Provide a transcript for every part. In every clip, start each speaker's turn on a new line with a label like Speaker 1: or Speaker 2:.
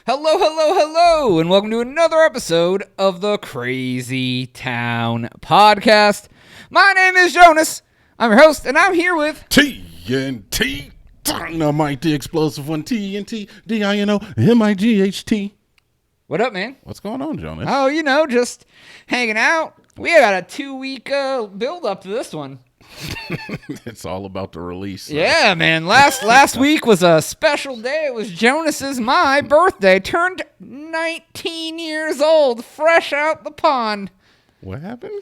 Speaker 1: Hello, hello, hello, and welcome to another episode of the Crazy Town Podcast. My name is Jonas. I'm your host, and I'm here with
Speaker 2: TNT Dynamite, the explosive one. TNT DINOMIGHT.
Speaker 1: What up, man?
Speaker 2: What's going on, Jonas?
Speaker 1: Oh, just hanging out. We got a 2-week build up to this one.
Speaker 2: It's all about the release.
Speaker 1: Yeah, man. Last week was a special day. It was my birthday. Turned 19 years old, fresh out the pond.
Speaker 2: What happened?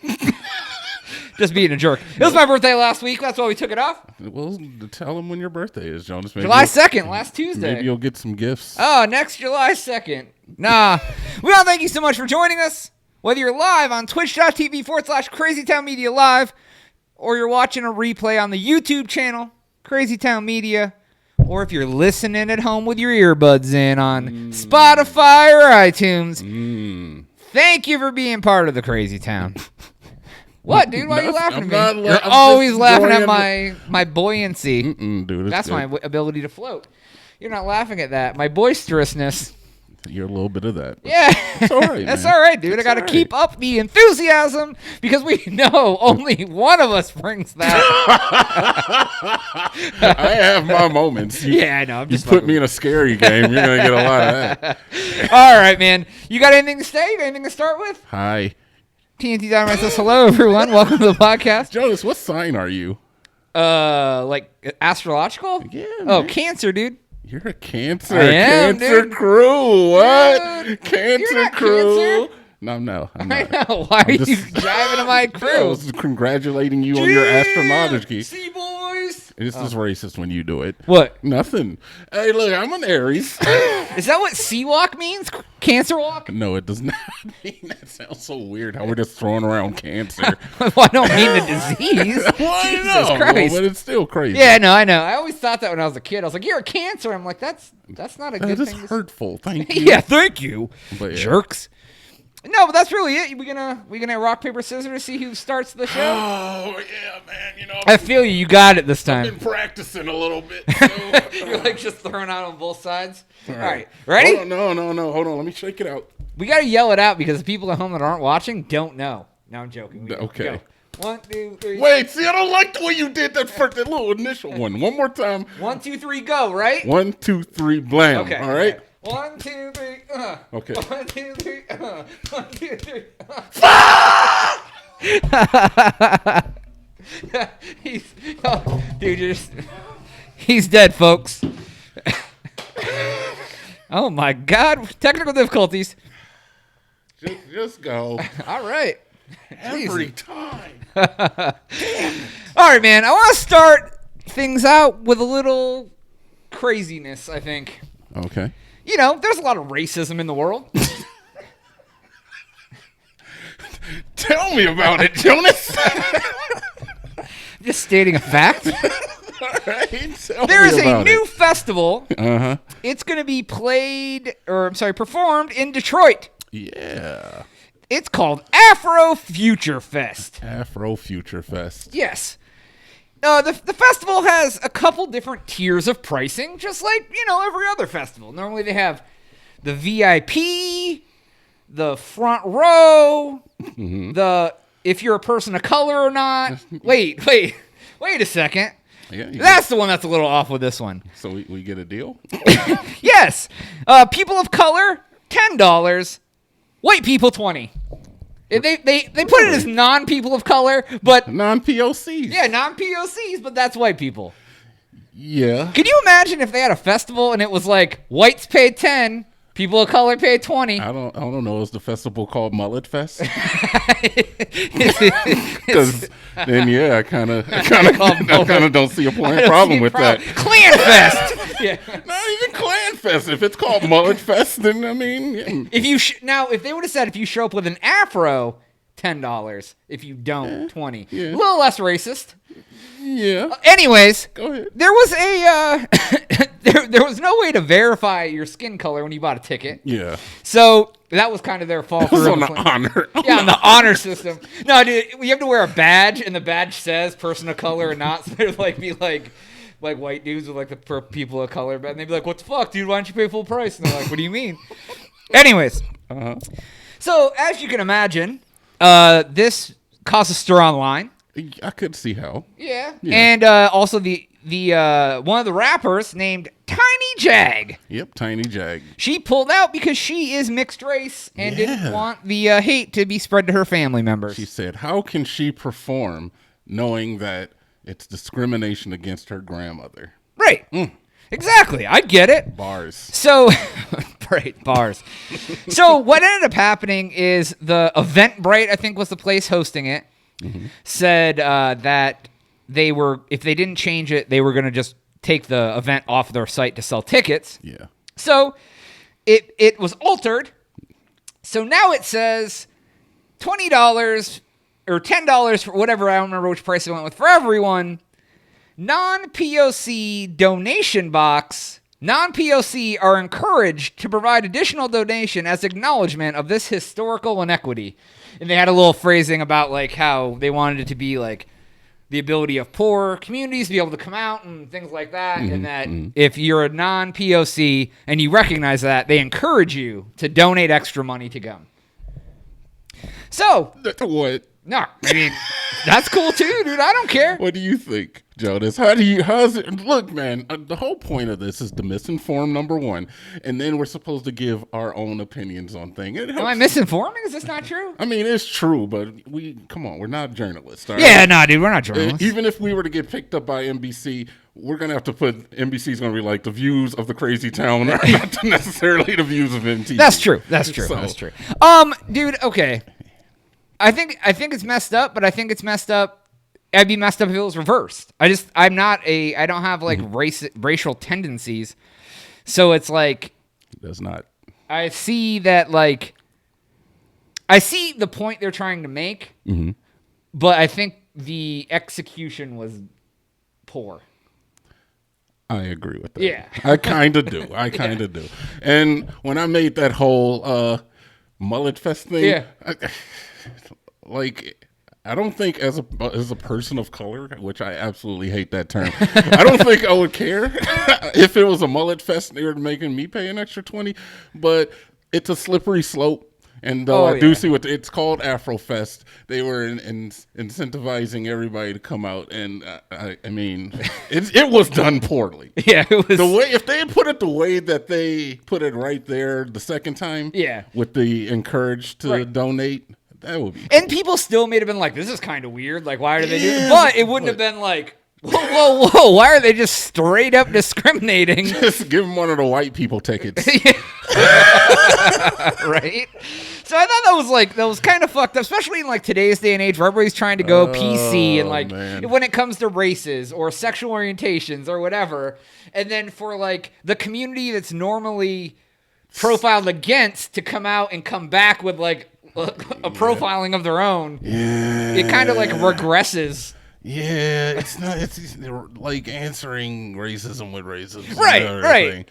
Speaker 1: Just being a jerk. It was my birthday last week. That's why we took it off.
Speaker 2: Well, tell them when your birthday is, Jonas. Maybe
Speaker 1: July 2nd, last Tuesday.
Speaker 2: Maybe you'll get some gifts.
Speaker 1: Oh, next July 2nd. Nah. We all thank you so much for joining us. Whether you're live on twitch.tv/CrazyTown Media Live, or you're watching a replay on the YouTube channel, Crazy Town Media, or if you're listening at home with your earbuds in on Spotify or iTunes, thank you for being part of the Crazy Town. What, dude? Why are you laughing at me? You're always laughing at my buoyancy.
Speaker 2: Dude,
Speaker 1: that's
Speaker 2: good.
Speaker 1: My ability to float. You're not laughing at that. My boisterousness.
Speaker 2: You're a little bit of that.
Speaker 1: Yeah.
Speaker 2: It's all right,
Speaker 1: That's
Speaker 2: man.
Speaker 1: all right, dude.
Speaker 2: It's
Speaker 1: I got to
Speaker 2: all right.
Speaker 1: keep up the enthusiasm because we know only one of us brings that.
Speaker 2: I have my moments.
Speaker 1: Yeah, I know. I'm just
Speaker 2: put me in a scary game, you're going to get a lot of that.
Speaker 1: All right, man. You got anything to say? You got anything to start with?
Speaker 2: Hi.
Speaker 1: TNT Dynamite says hello, everyone. Welcome to the podcast.
Speaker 2: Jonas, what sign are you?
Speaker 1: Like astrological?
Speaker 2: Yeah,
Speaker 1: Oh,
Speaker 2: man.
Speaker 1: Cancer, dude.
Speaker 2: You're a Cancer.
Speaker 1: I am,
Speaker 2: Cancer
Speaker 1: dude.
Speaker 2: crew. What?
Speaker 1: Dude,
Speaker 2: Cancer
Speaker 1: you're not
Speaker 2: crew.
Speaker 1: Cancer.
Speaker 2: No, I'm
Speaker 1: I
Speaker 2: not.
Speaker 1: know. Why are
Speaker 2: just-
Speaker 1: you jiving to my
Speaker 2: I
Speaker 1: crew?
Speaker 2: was congratulating you on your astrology.
Speaker 1: See, boys.
Speaker 2: This is racist when you do it.
Speaker 1: What?
Speaker 2: Nothing. Hey, look, I'm an Aries.
Speaker 1: Is that what Sea-Walk means? Cancer walk?
Speaker 2: No, it does not mean that. Sounds so weird how we're just throwing around cancer.
Speaker 1: Well, I don't mean the disease.
Speaker 2: Well, I
Speaker 1: Jesus
Speaker 2: know,
Speaker 1: Christ.
Speaker 2: but it's still crazy.
Speaker 1: Yeah, no, I know. I always thought that when I was a kid. I was like, "You're a Cancer." I'm like, "That's not a good
Speaker 2: That is
Speaker 1: thing." to say.
Speaker 2: hurtful. Thank you.
Speaker 1: Yeah, thank you,
Speaker 2: But yeah.
Speaker 1: jerks. No, but that's really it. We gonna rock paper scissors to see who starts the show.
Speaker 2: Oh, yeah, man. You know,
Speaker 1: I feel you. You got it this
Speaker 2: I've
Speaker 1: time.
Speaker 2: been practicing a little bit. So,
Speaker 1: You're like just throwing out on both sides. All right, ready?
Speaker 2: Hold on, no. Hold on. Let me shake it out.
Speaker 1: We gotta yell it out because the people at home that aren't watching don't know. No, I'm joking. We
Speaker 2: Okay.
Speaker 1: Go. 1, 2, 3.
Speaker 2: Wait, see, I don't like the way you did that first, that little initial one. One more time.
Speaker 1: 1, 2, 3, go. Right?
Speaker 2: 1, 2, 3, blam.
Speaker 1: Okay.
Speaker 2: All right.
Speaker 1: 1, 2, 3.
Speaker 2: Okay.
Speaker 1: 1, 2, 3. 1, 2, 3. He's dead, folks. Oh my God! Technical difficulties.
Speaker 2: Just go.
Speaker 1: All right.
Speaker 2: Every time.
Speaker 1: All right, man. I want to start things out with a little craziness. I think.
Speaker 2: Okay.
Speaker 1: You know, there's a lot of racism in the world.
Speaker 2: Tell me about it, Jonas.
Speaker 1: Just stating a fact.
Speaker 2: All right. Tell
Speaker 1: There
Speaker 2: me
Speaker 1: is a
Speaker 2: about
Speaker 1: new
Speaker 2: it.
Speaker 1: festival.
Speaker 2: Uh-huh.
Speaker 1: It's going to be performed in Detroit.
Speaker 2: Yeah.
Speaker 1: It's called Afro Future Fest.
Speaker 2: Afro Future Fest.
Speaker 1: Yes. The festival has a couple different tiers of pricing, just like, every other festival. Normally they have the VIP, the front row, the if you're a person of color or not. Wait a second.
Speaker 2: Yeah,
Speaker 1: That's the one that's a little off with this one.
Speaker 2: so we get a deal?
Speaker 1: Yes. People of color, $10. White people, $20. They put it as non-people of color, but
Speaker 2: Non-POCs.
Speaker 1: yeah, non-POCs, but that's white people.
Speaker 2: Yeah.
Speaker 1: Can you imagine if they had a festival and it was like whites pay 10, people of color pay 20?
Speaker 2: I don't know. Is the festival called Mullet Fest?
Speaker 1: It's-
Speaker 2: Because then, yeah, I kind of don't see a
Speaker 1: I don't
Speaker 2: problem
Speaker 1: see a
Speaker 2: with
Speaker 1: problem.
Speaker 2: that.
Speaker 1: Clan Fest. Yeah.
Speaker 2: Not even Clan Fest. If it's called Mullet Fest, then I mean, yeah.
Speaker 1: If they would have said if you show up with an afro, $10. If you don't, 20.
Speaker 2: Yeah.
Speaker 1: A little less racist.
Speaker 2: Yeah.
Speaker 1: Anyways,
Speaker 2: Go ahead.
Speaker 1: there was a there was no way to verify your skin color when you bought a ticket.
Speaker 2: Yeah.
Speaker 1: So that was kind of their fault.
Speaker 2: It was
Speaker 1: for
Speaker 2: on the
Speaker 1: implement-
Speaker 2: honor.
Speaker 1: Yeah, on the honor system. No, dude, you have to wear a badge, and the badge says person of color or not. So there'd be like like white dudes with like the for people of color, and they'd be like, "What the fuck, dude? Why don't you pay full price?" And they're like, "What do you mean?" Anyways, so as you can imagine, this caused a stir online.
Speaker 2: I could see how.
Speaker 1: Yeah.
Speaker 2: Yeah.
Speaker 1: And also the one of the rappers named Tiny Jag.
Speaker 2: Yep, Tiny Jag.
Speaker 1: She pulled out because she is mixed race and didn't
Speaker 2: Yeah.
Speaker 1: want the hate to be spread to her family members.
Speaker 2: She said, "How can she perform knowing that it's discrimination against her grandmother?"
Speaker 1: Right. Exactly. I get it.
Speaker 2: Bars.
Speaker 1: So, right, bars. So what ended up happening is the Eventbrite, I think was the place hosting it, said that they were, if they didn't change it, they were going to just take the event off their site to sell tickets.
Speaker 2: Yeah.
Speaker 1: So it was altered. So now it says $20 or $10 for whatever, I don't remember which price it went with, for everyone. Non-POC donation box. Non-POC are encouraged to provide additional donation as acknowledgement of this historical inequity. And they had a little phrasing about like how they wanted it to be like the ability of poor communities to be able to come out and things like that. And that if you're a non-POC and you recognize that, they encourage you to donate extra money to go. So,
Speaker 2: What?
Speaker 1: no, I mean, that's cool too, dude. I don't care.
Speaker 2: What do you think, Jonas? How's it? Look, man, the whole point of this is to misinform, number one, and then we're supposed to give our own opinions on things. It
Speaker 1: Am I
Speaker 2: helps.
Speaker 1: misinforming? Is this not true?
Speaker 2: I mean, it's true, but come on, we're not journalists. All
Speaker 1: Yeah,
Speaker 2: right?
Speaker 1: no, dude, we're not journalists.
Speaker 2: Even if we were to get picked up by NBC, we're gonna have to put NBC's gonna be like the views of the Crazy Town are not necessarily the views of MTV.
Speaker 1: That's true. That's true.
Speaker 2: So-
Speaker 1: That's true. Dude, okay. I think it's messed up, but I think it's messed up. I'd be messed up if it was reversed. I don't have like racial tendencies. So it's like,
Speaker 2: That's not.
Speaker 1: I see that, like, I see the point they're trying to make, but I think the execution was poor.
Speaker 2: I agree with that.
Speaker 1: Yeah.
Speaker 2: I kind of do. I kind of do. And when I made that whole mullet fest thing,
Speaker 1: Yeah.
Speaker 2: I don't think as a person of color, which I absolutely hate that term, I don't think I would care if it was a mullet fest and they were making me pay an extra $20. But it's a slippery slope. And though I do see what it's called, Afro Fest, they were incentivizing everybody to come out, and I mean, it was done poorly.
Speaker 1: Yeah, it was.
Speaker 2: The way, if they had put it the way that they put it right there the second time,
Speaker 1: Yeah.
Speaker 2: with the encouraged to
Speaker 1: Right.
Speaker 2: donate, that would be.
Speaker 1: And people still may have been like, this is kind of weird. Like, why are they doing
Speaker 2: Yeah,
Speaker 1: it? But it wouldn't have been like, whoa. Why are they just straight up discriminating?
Speaker 2: Just give them one of the white people tickets.
Speaker 1: Right? So I thought that was kind of fucked up, especially in like today's day and age where everybody's trying to go PC and like
Speaker 2: man.
Speaker 1: when it comes to races or sexual orientations or whatever. And then for like the community that's normally profiled against to come out and come back with like a profiling of their own,
Speaker 2: Yeah.
Speaker 1: it kind of like regresses.
Speaker 2: Yeah, it's not. It's like answering racism with racism,
Speaker 1: Right,
Speaker 2: and
Speaker 1: right.
Speaker 2: everything,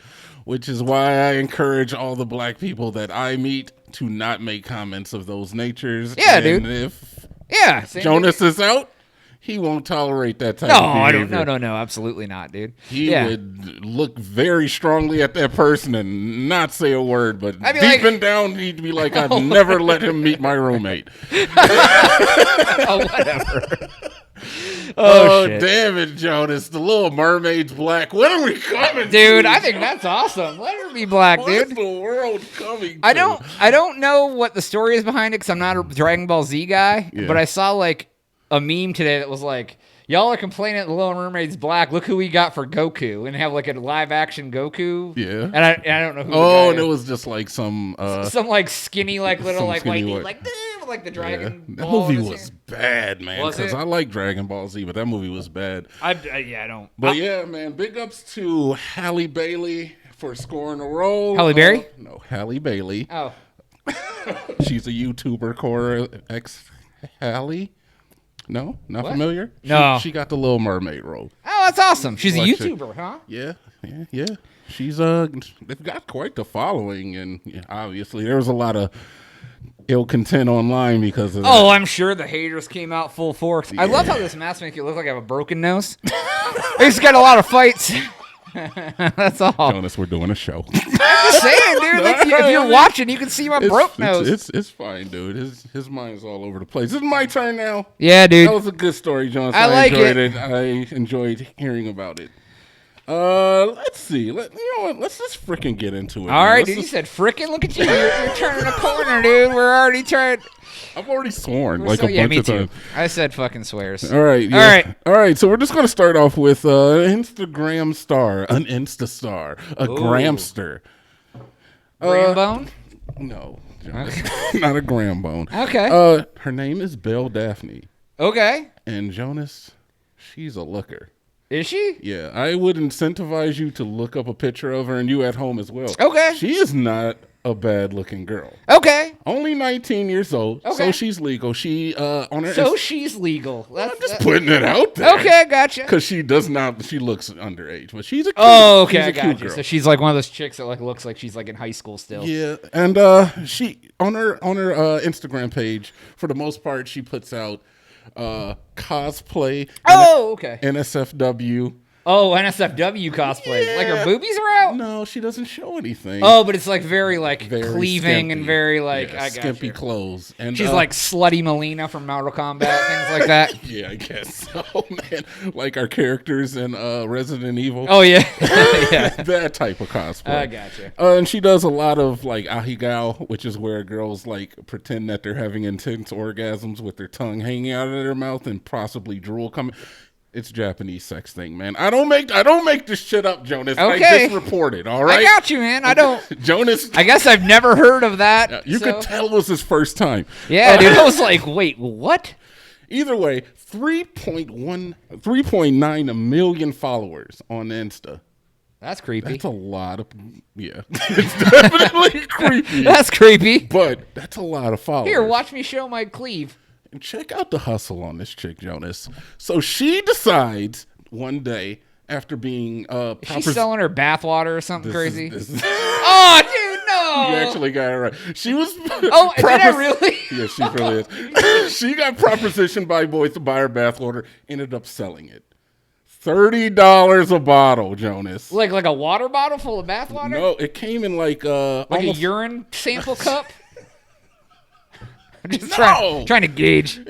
Speaker 2: which is why I encourage all the black people that I meet to not make comments of those natures.
Speaker 1: Yeah,
Speaker 2: and
Speaker 1: dude.
Speaker 2: If
Speaker 1: Yeah. same
Speaker 2: Jonas is out, he won't tolerate that type
Speaker 1: No,
Speaker 2: of
Speaker 1: I
Speaker 2: behavior.
Speaker 1: don't. No, absolutely not, dude.
Speaker 2: He
Speaker 1: yeah.
Speaker 2: would look very strongly at that person and not say a word, but
Speaker 1: I'd be
Speaker 2: deep
Speaker 1: like-
Speaker 2: and down, he'd be like, "I'd never let him meet my roommate."
Speaker 1: Oh, whatever.
Speaker 2: Oh,
Speaker 1: shit.
Speaker 2: damn it, Jonas! The Little Mermaid's black. When are we coming,
Speaker 1: Dude,
Speaker 2: to?
Speaker 1: I think that's awesome. Let her be black,
Speaker 2: What is
Speaker 1: dude.
Speaker 2: the world coming?
Speaker 1: I
Speaker 2: to?
Speaker 1: don't know what the story is behind it because I'm not a Dragon Ball Z guy,
Speaker 2: Yeah.
Speaker 1: but I saw like a meme today that was like, y'all are complaining that the Little Mermaid's black. Look who we got for Goku, and they have like a live action Goku.
Speaker 2: Yeah.
Speaker 1: and I don't know who.
Speaker 2: Oh,
Speaker 1: the
Speaker 2: and
Speaker 1: guy
Speaker 2: it
Speaker 1: is.
Speaker 2: was just like some.
Speaker 1: Some like skinny like little
Speaker 2: some
Speaker 1: like
Speaker 2: skinny
Speaker 1: white dude,
Speaker 2: white-
Speaker 1: like with like the
Speaker 2: Yeah.
Speaker 1: dragon.
Speaker 2: That
Speaker 1: ball in
Speaker 2: movie
Speaker 1: his
Speaker 2: was
Speaker 1: hand.
Speaker 2: bad, man.
Speaker 1: Was
Speaker 2: Because
Speaker 1: it?
Speaker 2: I like Dragon Ball Z, but that movie was bad.
Speaker 1: I don't.
Speaker 2: But yeah, man, big ups to Halle Bailey for scoring a role.
Speaker 1: Halle Berry?
Speaker 2: No, Halle Bailey.
Speaker 1: Oh,
Speaker 2: She's a YouTuber, Cora X Halle. No, not
Speaker 1: What?
Speaker 2: familiar.
Speaker 1: No.
Speaker 2: She got the Little Mermaid role.
Speaker 1: oh, that's awesome. She's a
Speaker 2: Like she-
Speaker 1: YouTuber, huh?
Speaker 2: Yeah. She's they've got quite the following, and obviously there was a lot of ill content online because of that.
Speaker 1: Oh, I'm sure the haters came out full force. I love how this mask makes you look like I have a broken nose. I just got a lot of fights. That's all.
Speaker 2: Jonas, we're doing a show.
Speaker 1: I'm just saying, dude. Like, if you're watching, you can see my broke nose.
Speaker 2: It's fine, dude. His mind's all over the place. It's my turn now.
Speaker 1: Yeah, dude.
Speaker 2: That was a good story, Jonas.
Speaker 1: I like
Speaker 2: enjoyed
Speaker 1: it.
Speaker 2: I enjoyed hearing about it. Let's see. You know what? Let's just freaking get into it.
Speaker 1: All right,
Speaker 2: Let's
Speaker 1: dude. You
Speaker 2: just-
Speaker 1: said frickin'. Look at you. You're turning a corner, dude. We're already trying.
Speaker 2: I've already sworn like
Speaker 1: So-
Speaker 2: a
Speaker 1: yeah,
Speaker 2: bunch
Speaker 1: me
Speaker 2: of
Speaker 1: too.
Speaker 2: times.
Speaker 1: I said fucking swears.
Speaker 2: All right. Yeah.
Speaker 1: All right.
Speaker 2: All right. So we're just going to start off with an Instagram star, an Insta star, a Gramster.
Speaker 1: Rambone?
Speaker 2: No, Jonas. Not a gram bone.
Speaker 1: Okay.
Speaker 2: Her name is Belle Daphne,
Speaker 1: Okay.
Speaker 2: and Jonas, she's a looker.
Speaker 1: Is she?
Speaker 2: Yeah, I would incentivize you to look up a picture of her, and you at home as well.
Speaker 1: Okay.
Speaker 2: She is not a bad-looking girl.
Speaker 1: Okay.
Speaker 2: Only 19 years old,
Speaker 1: Okay.
Speaker 2: so she's legal. She on her.
Speaker 1: So she's legal.
Speaker 2: I'm just putting it out there.
Speaker 1: Okay, gotcha.
Speaker 2: Because she does not. She looks underage, but she's a. Cute,
Speaker 1: Oh, okay,
Speaker 2: she's
Speaker 1: I
Speaker 2: a
Speaker 1: got
Speaker 2: cute
Speaker 1: you.
Speaker 2: girl.
Speaker 1: So she's like one of those chicks that like looks like she's like in high school still.
Speaker 2: Yeah, and she on her Instagram page, for the most part, she puts out cosplay.
Speaker 1: Oh, okay.
Speaker 2: NSFW.
Speaker 1: Oh, NSFW cosplay. Like her
Speaker 2: Yeah.
Speaker 1: boobies are out?
Speaker 2: No, she doesn't show anything.
Speaker 1: Oh, but it's like very like
Speaker 2: Very
Speaker 1: cleaving
Speaker 2: skimpy.
Speaker 1: and very like
Speaker 2: Yeah,
Speaker 1: I got
Speaker 2: skimpy
Speaker 1: you.
Speaker 2: clothes, and
Speaker 1: She's like slutty Melina from Mortal Kombat, things like that.
Speaker 2: yeah, I guess so, man. Like our characters in Resident Evil.
Speaker 1: Oh yeah. Yeah.
Speaker 2: That type of cosplay.
Speaker 1: I gotcha.
Speaker 2: And she does a lot of like ahigao, which is where girls like pretend that they're having intense orgasms with their tongue hanging out of their mouth and possibly drool coming. It's Japanese sex thing, man. I don't make this shit up, Jonas. I
Speaker 1: Okay.
Speaker 2: just reported, all right?
Speaker 1: I got you, man. I don't
Speaker 2: Jonas,
Speaker 1: I guess I've never heard of that.
Speaker 2: you
Speaker 1: so-
Speaker 2: could tell it was his first time.
Speaker 1: Yeah, dude. I was like, wait, what?
Speaker 2: Either way, 3.9 million followers on Insta.
Speaker 1: That's creepy.
Speaker 2: That's a lot of, yeah. It's definitely creepy.
Speaker 1: That's creepy.
Speaker 2: But that's a lot of followers.
Speaker 1: Here, watch me show my cleave.
Speaker 2: And check out the hustle on this chick, Jonas. So she decides one day after being
Speaker 1: She's selling her bathwater or something crazy.
Speaker 2: this is-
Speaker 1: Oh, dude, no.
Speaker 2: you actually got it right. She was.
Speaker 1: Oh, did I really?
Speaker 2: Yeah, she really is. She got propositioned by boys to buy her bathwater. Ended up selling it. $30 a bottle, Jonas.
Speaker 1: Like a water bottle full of bathwater?
Speaker 2: No, it came in like
Speaker 1: Like
Speaker 2: almost,
Speaker 1: a urine sample cup? I'm just
Speaker 2: No.
Speaker 1: trying to gauge.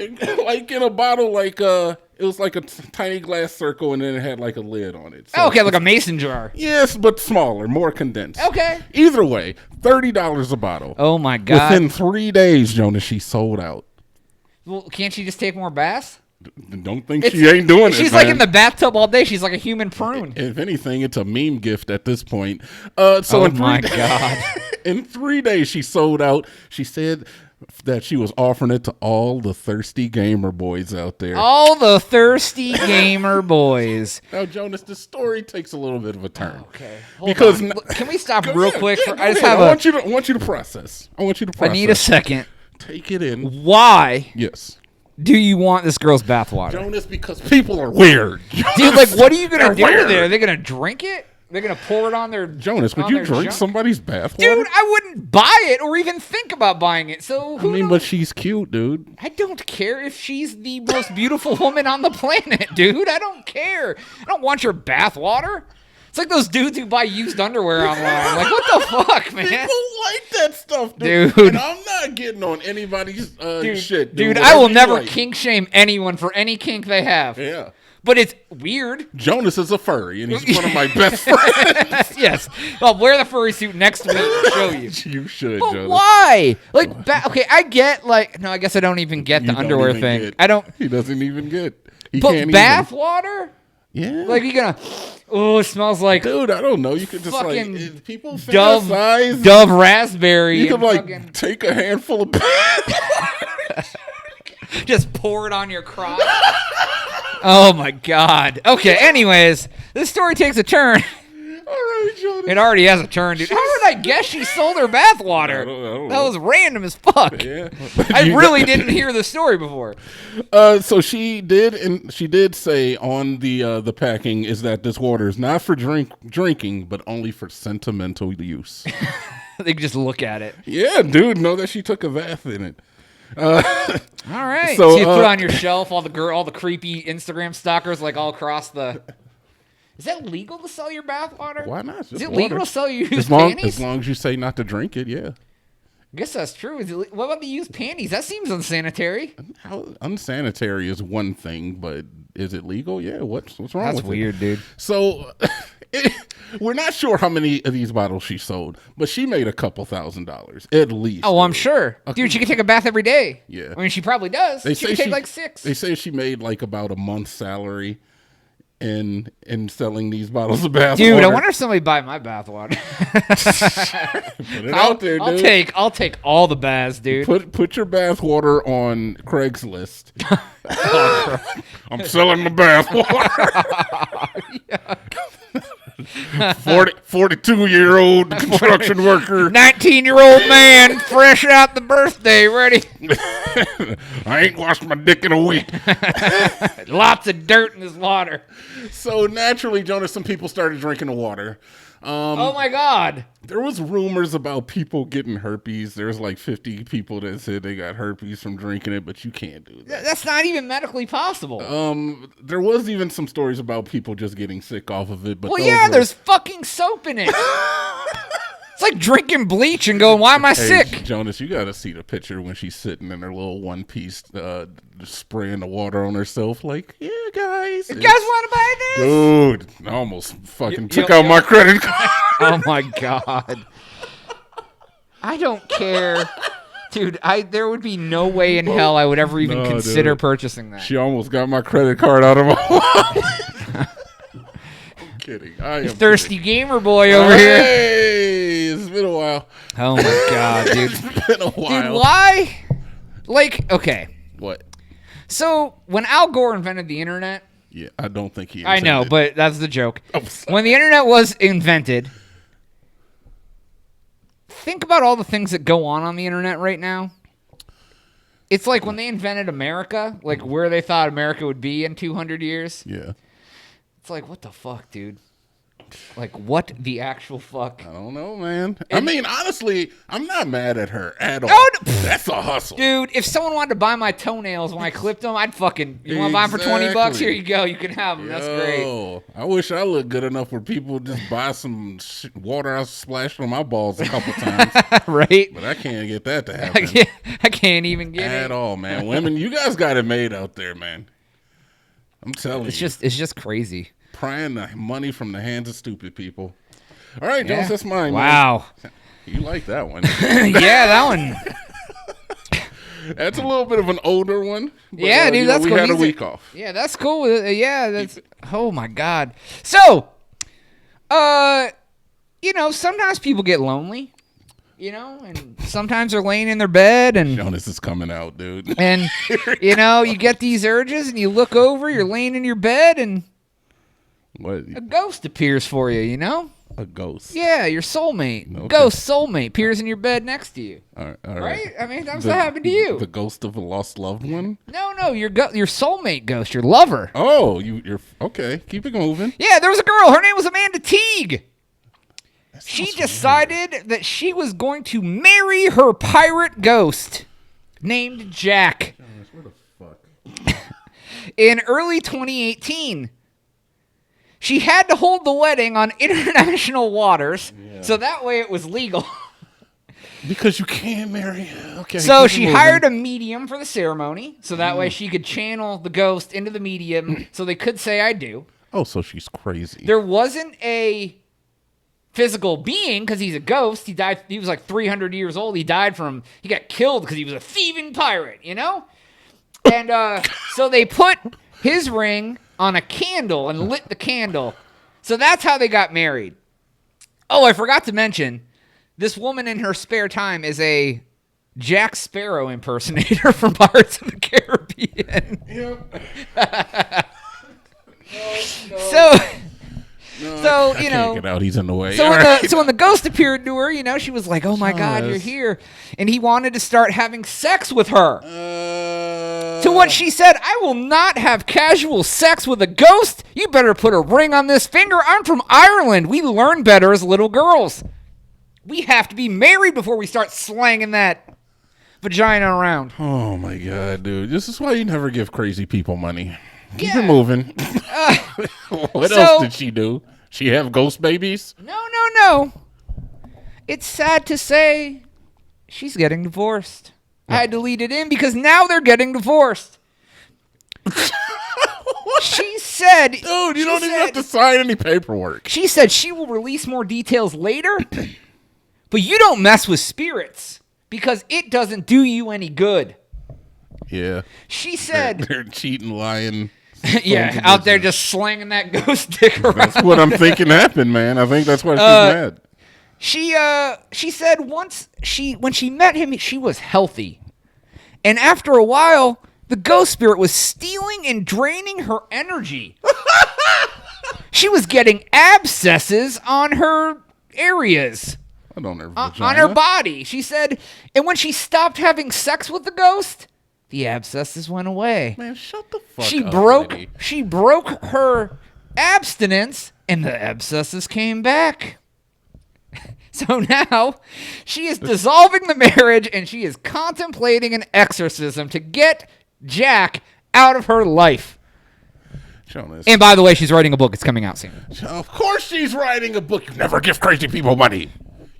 Speaker 2: like in a bottle, like it was like a tiny glass circle, and then it had like a lid on it. So
Speaker 1: Oh, okay, like a mason jar.
Speaker 2: yes, but smaller, more condensed.
Speaker 1: Okay.
Speaker 2: Either way, $30 a bottle.
Speaker 1: Oh my god.
Speaker 2: Within 3 days, Jonas, she sold out.
Speaker 1: Well, can't she just take more baths?
Speaker 2: Don't think she ain't doing it.
Speaker 1: She's like
Speaker 2: man.
Speaker 1: in the bathtub all day. She's like a human prune.
Speaker 2: If anything, it's a meme gift at this point. So
Speaker 1: Oh
Speaker 2: in
Speaker 1: my
Speaker 2: 3
Speaker 1: god.
Speaker 2: in 3 days, she sold out. She said that she was offering it to all the thirsty gamer boys out there.
Speaker 1: All the thirsty gamer boys.
Speaker 2: Now, Jonas, the story takes a little bit of a turn.
Speaker 1: Okay.
Speaker 2: Because
Speaker 1: on. Can we stop
Speaker 2: Go
Speaker 1: real
Speaker 2: ahead.
Speaker 1: quick?
Speaker 2: Yeah,
Speaker 1: For,
Speaker 2: go
Speaker 1: I just
Speaker 2: ahead.
Speaker 1: have
Speaker 2: I want you to process. I
Speaker 1: need a second.
Speaker 2: Take it in.
Speaker 1: Why
Speaker 2: Yes.
Speaker 1: do you want this girl's bathwater?
Speaker 2: Jonas, because people are weird.
Speaker 1: Dude, like, what are you gonna do
Speaker 2: They're
Speaker 1: with it?
Speaker 2: weird.
Speaker 1: Are they gonna drink it? They're gonna pour it on their
Speaker 2: Jonas, would
Speaker 1: on
Speaker 2: you
Speaker 1: their
Speaker 2: drink
Speaker 1: junk?
Speaker 2: somebody's bathwater?
Speaker 1: Dude, I wouldn't buy it or even think about buying it. So
Speaker 2: I
Speaker 1: who
Speaker 2: mean,
Speaker 1: knows?
Speaker 2: but she's cute, dude.
Speaker 1: I don't care if she's the most beautiful woman on the planet, dude. I don't care. I don't want your bathwater. It's like those dudes who buy used underwear online. Like, what the fuck, man?
Speaker 2: People like that stuff, dude.
Speaker 1: Dude.
Speaker 2: And I'm not getting on anybody's shit.
Speaker 1: Dude,
Speaker 2: Whatever
Speaker 1: I will
Speaker 2: you
Speaker 1: never
Speaker 2: like.
Speaker 1: kink shame anyone for any kink they have.
Speaker 2: Yeah.
Speaker 1: But it's weird.
Speaker 2: Jonas is a furry, and he's one of my best friends.
Speaker 1: Yes. I'll wear the furry suit next week and show you.
Speaker 2: You should,
Speaker 1: But
Speaker 2: Jonas.
Speaker 1: why? Like, okay, I get, like, no, I guess I don't even get
Speaker 2: You
Speaker 1: the
Speaker 2: don't
Speaker 1: underwear
Speaker 2: even
Speaker 1: thing.
Speaker 2: get-
Speaker 1: I don't.
Speaker 2: He doesn't even get. He
Speaker 1: But
Speaker 2: can't
Speaker 1: bath water?
Speaker 2: even. Yeah.
Speaker 1: Like, you're gonna, oh, it smells like
Speaker 2: dude, I don't know. You could just
Speaker 1: fucking
Speaker 2: like if people
Speaker 1: Dove,
Speaker 2: fantasize.
Speaker 1: Dove raspberry.
Speaker 2: You could
Speaker 1: and
Speaker 2: like
Speaker 1: fucking
Speaker 2: take a handful of.
Speaker 1: just pour it on your crotch. Oh my god. Okay, anyways, this story takes a turn.
Speaker 2: All right, Jonas.
Speaker 1: It already has a turn, dude. How did I guess she sold her bathwater?
Speaker 2: I don't
Speaker 1: That
Speaker 2: know.
Speaker 1: was random as fuck.
Speaker 2: Yeah.
Speaker 1: I
Speaker 2: You
Speaker 1: really
Speaker 2: got-
Speaker 1: didn't hear the story before.
Speaker 2: So she did, and she did say on the packing is that this water is not for drinking, but only for sentimental use.
Speaker 1: They can just look at it.
Speaker 2: Yeah, dude, know that she took a bath in it.
Speaker 1: All right.
Speaker 2: So,
Speaker 1: So you put on your shelf all the creepy Instagram stalkers like all across the. Is that legal to sell your bathwater?
Speaker 2: Why not?
Speaker 1: Is
Speaker 2: Just
Speaker 1: it legal
Speaker 2: water.
Speaker 1: to sell your used
Speaker 2: As long
Speaker 1: panties?
Speaker 2: as you say not to drink it, yeah.
Speaker 1: I guess that's true. What about the used panties? That seems unsanitary.
Speaker 2: How unsanitary is one thing, but is it legal? Yeah. What's wrong
Speaker 1: That's
Speaker 2: with
Speaker 1: weird,
Speaker 2: it?
Speaker 1: dude.
Speaker 2: So we're not sure how many of these bottles she sold, but she made a couple $1,000s at least.
Speaker 1: Oh, I'm sure. Dude, she could take a bath every day.
Speaker 2: Yeah.
Speaker 1: I mean, she probably does. She could take like 6.
Speaker 2: They say she made like about a month's salary in selling these bottles of bath
Speaker 1: Dude,
Speaker 2: water.
Speaker 1: I wonder if somebody buy my bathwater.
Speaker 2: Put it out there, dude.
Speaker 1: I'll take all the baths, dude.
Speaker 2: Put your bath water on Craigslist. I'm selling my bath water. 42-year-old construction worker.
Speaker 1: 19-year-old man, fresh out the birthday, ready.
Speaker 2: I ain't washed my dick in a week.
Speaker 1: Lots of dirt in this water.
Speaker 2: So naturally, Jonas, some people started drinking the water.
Speaker 1: Oh my God.
Speaker 2: There was rumors about people getting herpes. There's like 50 people that said they got herpes from drinking it, but you can't do that.
Speaker 1: That's not even medically possible.
Speaker 2: There was even some stories about people just getting sick off of it. But
Speaker 1: well,
Speaker 2: those
Speaker 1: yeah,
Speaker 2: were-
Speaker 1: there's fucking soap in it. It's like drinking bleach and going, why am I
Speaker 2: Hey,
Speaker 1: sick?
Speaker 2: Jonas, you got to see the picture when she's sitting in her little one piece, spraying the water on herself. Like, yeah, guys.
Speaker 1: You guys want to buy this?
Speaker 2: Dude, I almost fucking took
Speaker 1: you-
Speaker 2: out my credit card.
Speaker 1: Oh my God. I don't care. Dude, there would be no way in hell I would ever even
Speaker 2: No,
Speaker 1: consider
Speaker 2: dude.
Speaker 1: purchasing that.
Speaker 2: She almost got my credit card out of my wallet. I'm kidding. I am
Speaker 1: Thirsty
Speaker 2: kidding.
Speaker 1: gamer boy over here.
Speaker 2: Hey, it's been a while.
Speaker 1: Oh my God, dude.
Speaker 2: It's been a while.
Speaker 1: Dude, why? Like, okay.
Speaker 2: What?
Speaker 1: So, when Al Gore invented the internet,
Speaker 2: Yeah, I don't think he.
Speaker 1: I know,
Speaker 2: intended-
Speaker 1: but that's the joke.
Speaker 2: Oh, sorry.
Speaker 1: When the internet was invented, think about all the things that go on the internet right now. It's like when they invented America, like where they thought America would be in 200 years.
Speaker 2: Yeah.
Speaker 1: It's like, what the fuck, dude? Like, what the actual fuck?
Speaker 2: I don't know, man. I mean, honestly, I'm not mad at her at all.
Speaker 1: Oh, no.
Speaker 2: That's a hustle.
Speaker 1: Dude, if someone wanted to buy my toenails when I clipped them, I'd fucking, you want to buy them for $20?
Speaker 2: Exactly.
Speaker 1: Here you go. You can have them. That's great.
Speaker 2: Yo, I wish I looked good enough where people just buy some water I splashed on my balls a couple times.
Speaker 1: Right?
Speaker 2: But I can't get that to
Speaker 1: I
Speaker 2: happen
Speaker 1: can't even get
Speaker 2: at
Speaker 1: it.
Speaker 2: all, man. Women, you guys got it made out there, man. I'm telling
Speaker 1: It's
Speaker 2: you.
Speaker 1: just crazy.
Speaker 2: Prying the money from the hands of stupid people. All right, Jones,
Speaker 1: Yeah.
Speaker 2: that's mine.
Speaker 1: Wow.
Speaker 2: Man. You like that one.
Speaker 1: Yeah, that one.
Speaker 2: That's a little bit of an older one. But,
Speaker 1: Yeah, dude, that's
Speaker 2: we
Speaker 1: cool.
Speaker 2: had a
Speaker 1: He's
Speaker 2: week off.
Speaker 1: Yeah, that's cool. Yeah, that's. Oh my God. So, sometimes people get lonely, and sometimes they're laying in their bed and
Speaker 2: Jonas is coming out, dude.
Speaker 1: and you get these urges and you look over, you're laying in your bed and
Speaker 2: What?
Speaker 1: a ghost appears for you.
Speaker 2: A ghost.
Speaker 1: Yeah, your soulmate,
Speaker 2: Okay.
Speaker 1: ghost soulmate appears in your bed next to you.
Speaker 2: All
Speaker 1: Right?
Speaker 2: right.
Speaker 1: I mean, that's what happened to you.
Speaker 2: The ghost of a lost loved one?
Speaker 1: No, your soulmate ghost, your lover.
Speaker 2: Oh, you're okay. Keep it moving.
Speaker 1: Yeah, there was a girl. Her name was Amanda Teague. She decided that she was going to marry her pirate ghost named Jack.
Speaker 2: Where the fuck?
Speaker 1: In early 2018. She had to hold the wedding on international waters, so that way it was legal.
Speaker 2: Because you can't marry. Okay.
Speaker 1: So
Speaker 2: keep it
Speaker 1: she
Speaker 2: moving.
Speaker 1: hired a medium for the ceremony, so that way she could channel the ghost into the medium, so they could say I do.
Speaker 2: Oh, so she's crazy.
Speaker 1: There wasn't a physical being because he's a ghost. He died. He was like 300 years old. He got killed because he was a thieving pirate, And so they put his ring on a candle and lit the candle. So that's how they got married. Oh, I forgot to mention, this woman in her spare time is a Jack Sparrow impersonator from Pirates of the Caribbean. So,
Speaker 2: I can't get out. He's in the way.
Speaker 1: So
Speaker 2: All
Speaker 1: when,
Speaker 2: right.
Speaker 1: when the ghost appeared to her, she was like, oh my God, you're
Speaker 2: Yes.
Speaker 1: here. And he wanted to start having sex with her.
Speaker 2: To
Speaker 1: To what she said, I will not have casual sex with a ghost. You better put a ring on this finger. I'm from Ireland. We learn better as little girls. We have to be married before we start slanging that vagina around.
Speaker 2: Oh my god, dude! This is why you never give crazy people money. Keep
Speaker 1: Yeah.
Speaker 2: it moving. What
Speaker 1: so-
Speaker 2: else did she do? She have ghost babies?
Speaker 1: No. It's sad to say she's getting divorced. I had to lead it in because now they're getting divorced. She said,
Speaker 2: Dude, you don't even have to sign any paperwork.
Speaker 1: She said she will release more details later, but you don't mess with spirits because it doesn't do you any good.
Speaker 2: Yeah.
Speaker 1: She said,
Speaker 2: They're cheating, lying.
Speaker 1: yeah, out there just slinging that ghost dick around.
Speaker 2: That's what I'm thinking happened, man. I think that's why she's mad.
Speaker 1: She said when she met him, she was healthy. And after a while, the ghost spirit was stealing and draining her energy. She was getting abscesses on her areas.
Speaker 2: On her
Speaker 1: On her body. She said, and when she stopped having sex with the ghost, the abscesses went away.
Speaker 2: Man, shut the fuck
Speaker 1: She
Speaker 2: up.
Speaker 1: broke
Speaker 2: lady.
Speaker 1: she broke her abstinence and the abscesses came back. So now she is dissolving the marriage and she is contemplating an exorcism to get Jack out of her life.
Speaker 2: Jonas.
Speaker 1: And by the way, she's writing a book. It's coming out soon.
Speaker 2: Of course she's writing a book. You never give crazy people money.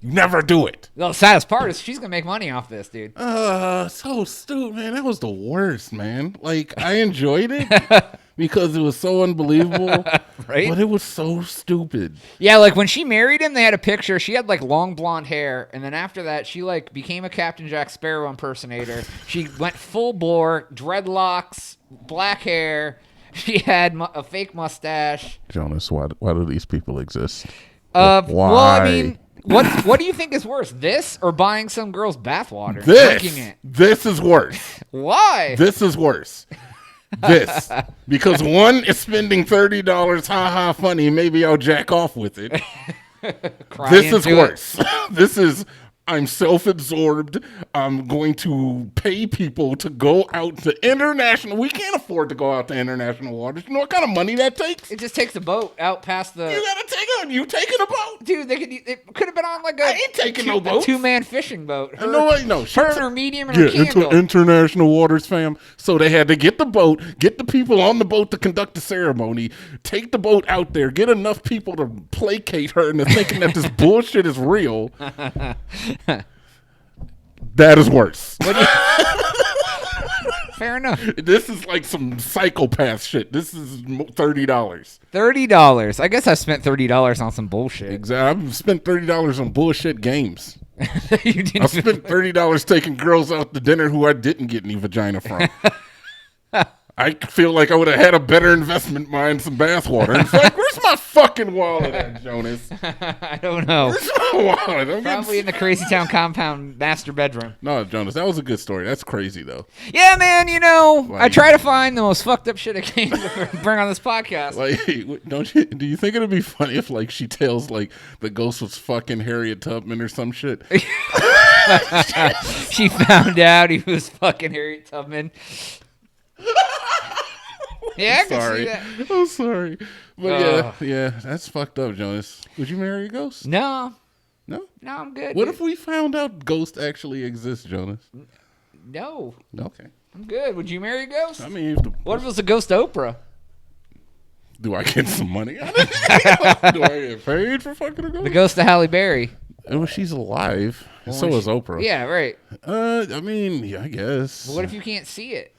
Speaker 2: You never do it.
Speaker 1: The saddest part is she's going to make money off this, dude.
Speaker 2: So stupid, man. That was the worst, man. Like, I enjoyed it because it was so unbelievable.
Speaker 1: Right?
Speaker 2: But it was so stupid.
Speaker 1: Yeah, like when she married him, they had a picture. She had like long blonde hair, and then after that, she like became a Captain Jack Sparrow impersonator. She went full bore, dreadlocks, black hair. She had a fake mustache.
Speaker 2: Jonas, why do these people exist?
Speaker 1: Well, I
Speaker 2: Why?
Speaker 1: mean, what do you think is worse, this or buying some girl's bathwater, drinking it?
Speaker 2: This is worse.
Speaker 1: Why?
Speaker 2: This is worse. This. Because one is spending $30, haha, funny, maybe I'll jack off with it.
Speaker 1: Cry
Speaker 2: This is
Speaker 1: into it.
Speaker 2: worse. This is, I'm self-absorbed. I'm going to pay people to go out to international. We can't afford to go out to international waters. You know what kind of money that takes?
Speaker 1: It just takes a boat out past the.
Speaker 2: You gotta take it. You taking a boat?
Speaker 1: Dude, it could have been on like a
Speaker 2: I ain't taking no boats.
Speaker 1: two-man fishing boat. Her,
Speaker 2: No, wait, no.
Speaker 1: her and her medium and her
Speaker 2: Yeah,
Speaker 1: candle.
Speaker 2: international waters, fam. So they had to get the boat, get the people on the boat to conduct the ceremony, take the boat out there, get enough people to placate her into thinking that this bullshit is real. That is worse.
Speaker 1: Fair enough.
Speaker 2: This is like some psychopath shit. This is $30.
Speaker 1: $30. I guess I spent $30 on some bullshit.
Speaker 2: Exactly. I've spent $30 on bullshit games.
Speaker 1: You didn't
Speaker 2: I spent $30 taking girls out to dinner who I didn't get any vagina from. I feel like I would have had a better investment buying some bathwater. It's like, where's my fucking wallet at, Jonas?
Speaker 1: I don't know.
Speaker 2: Where's my wallet? I'm
Speaker 1: Probably in the Crazy Town compound master bedroom.
Speaker 2: No, Jonas, that was a good story. That's crazy, though.
Speaker 1: Yeah, man, you know, I
Speaker 2: Like-
Speaker 1: try to find the most fucked up shit I can to bring on this podcast.
Speaker 2: Like, do you think it'd be funny if, like, she tells, like, the ghost was fucking Harriet Tubman or some shit?
Speaker 1: She found out he was fucking Harriet Tubman. Yeah, I can
Speaker 2: Sorry.
Speaker 1: see that.
Speaker 2: I'm sorry. But yeah, that's fucked up, Jonas. Would you marry a ghost?
Speaker 1: No,
Speaker 2: No?
Speaker 1: I'm good.
Speaker 2: What
Speaker 1: dude.
Speaker 2: if we found out ghosts actually exist, Jonas?
Speaker 1: No,
Speaker 2: Okay.
Speaker 1: I'm good. Would you marry a ghost?
Speaker 2: I mean, if
Speaker 1: What if it was a ghost Oprah?
Speaker 2: do I get some money out of it? Do I get paid for fucking a ghost?
Speaker 1: The ghost of Halle Berry.
Speaker 2: Well, she's alive. And so
Speaker 1: Well,
Speaker 2: is Oprah.
Speaker 1: Yeah, right.
Speaker 2: I mean, yeah, I guess.
Speaker 1: What if you can't see it?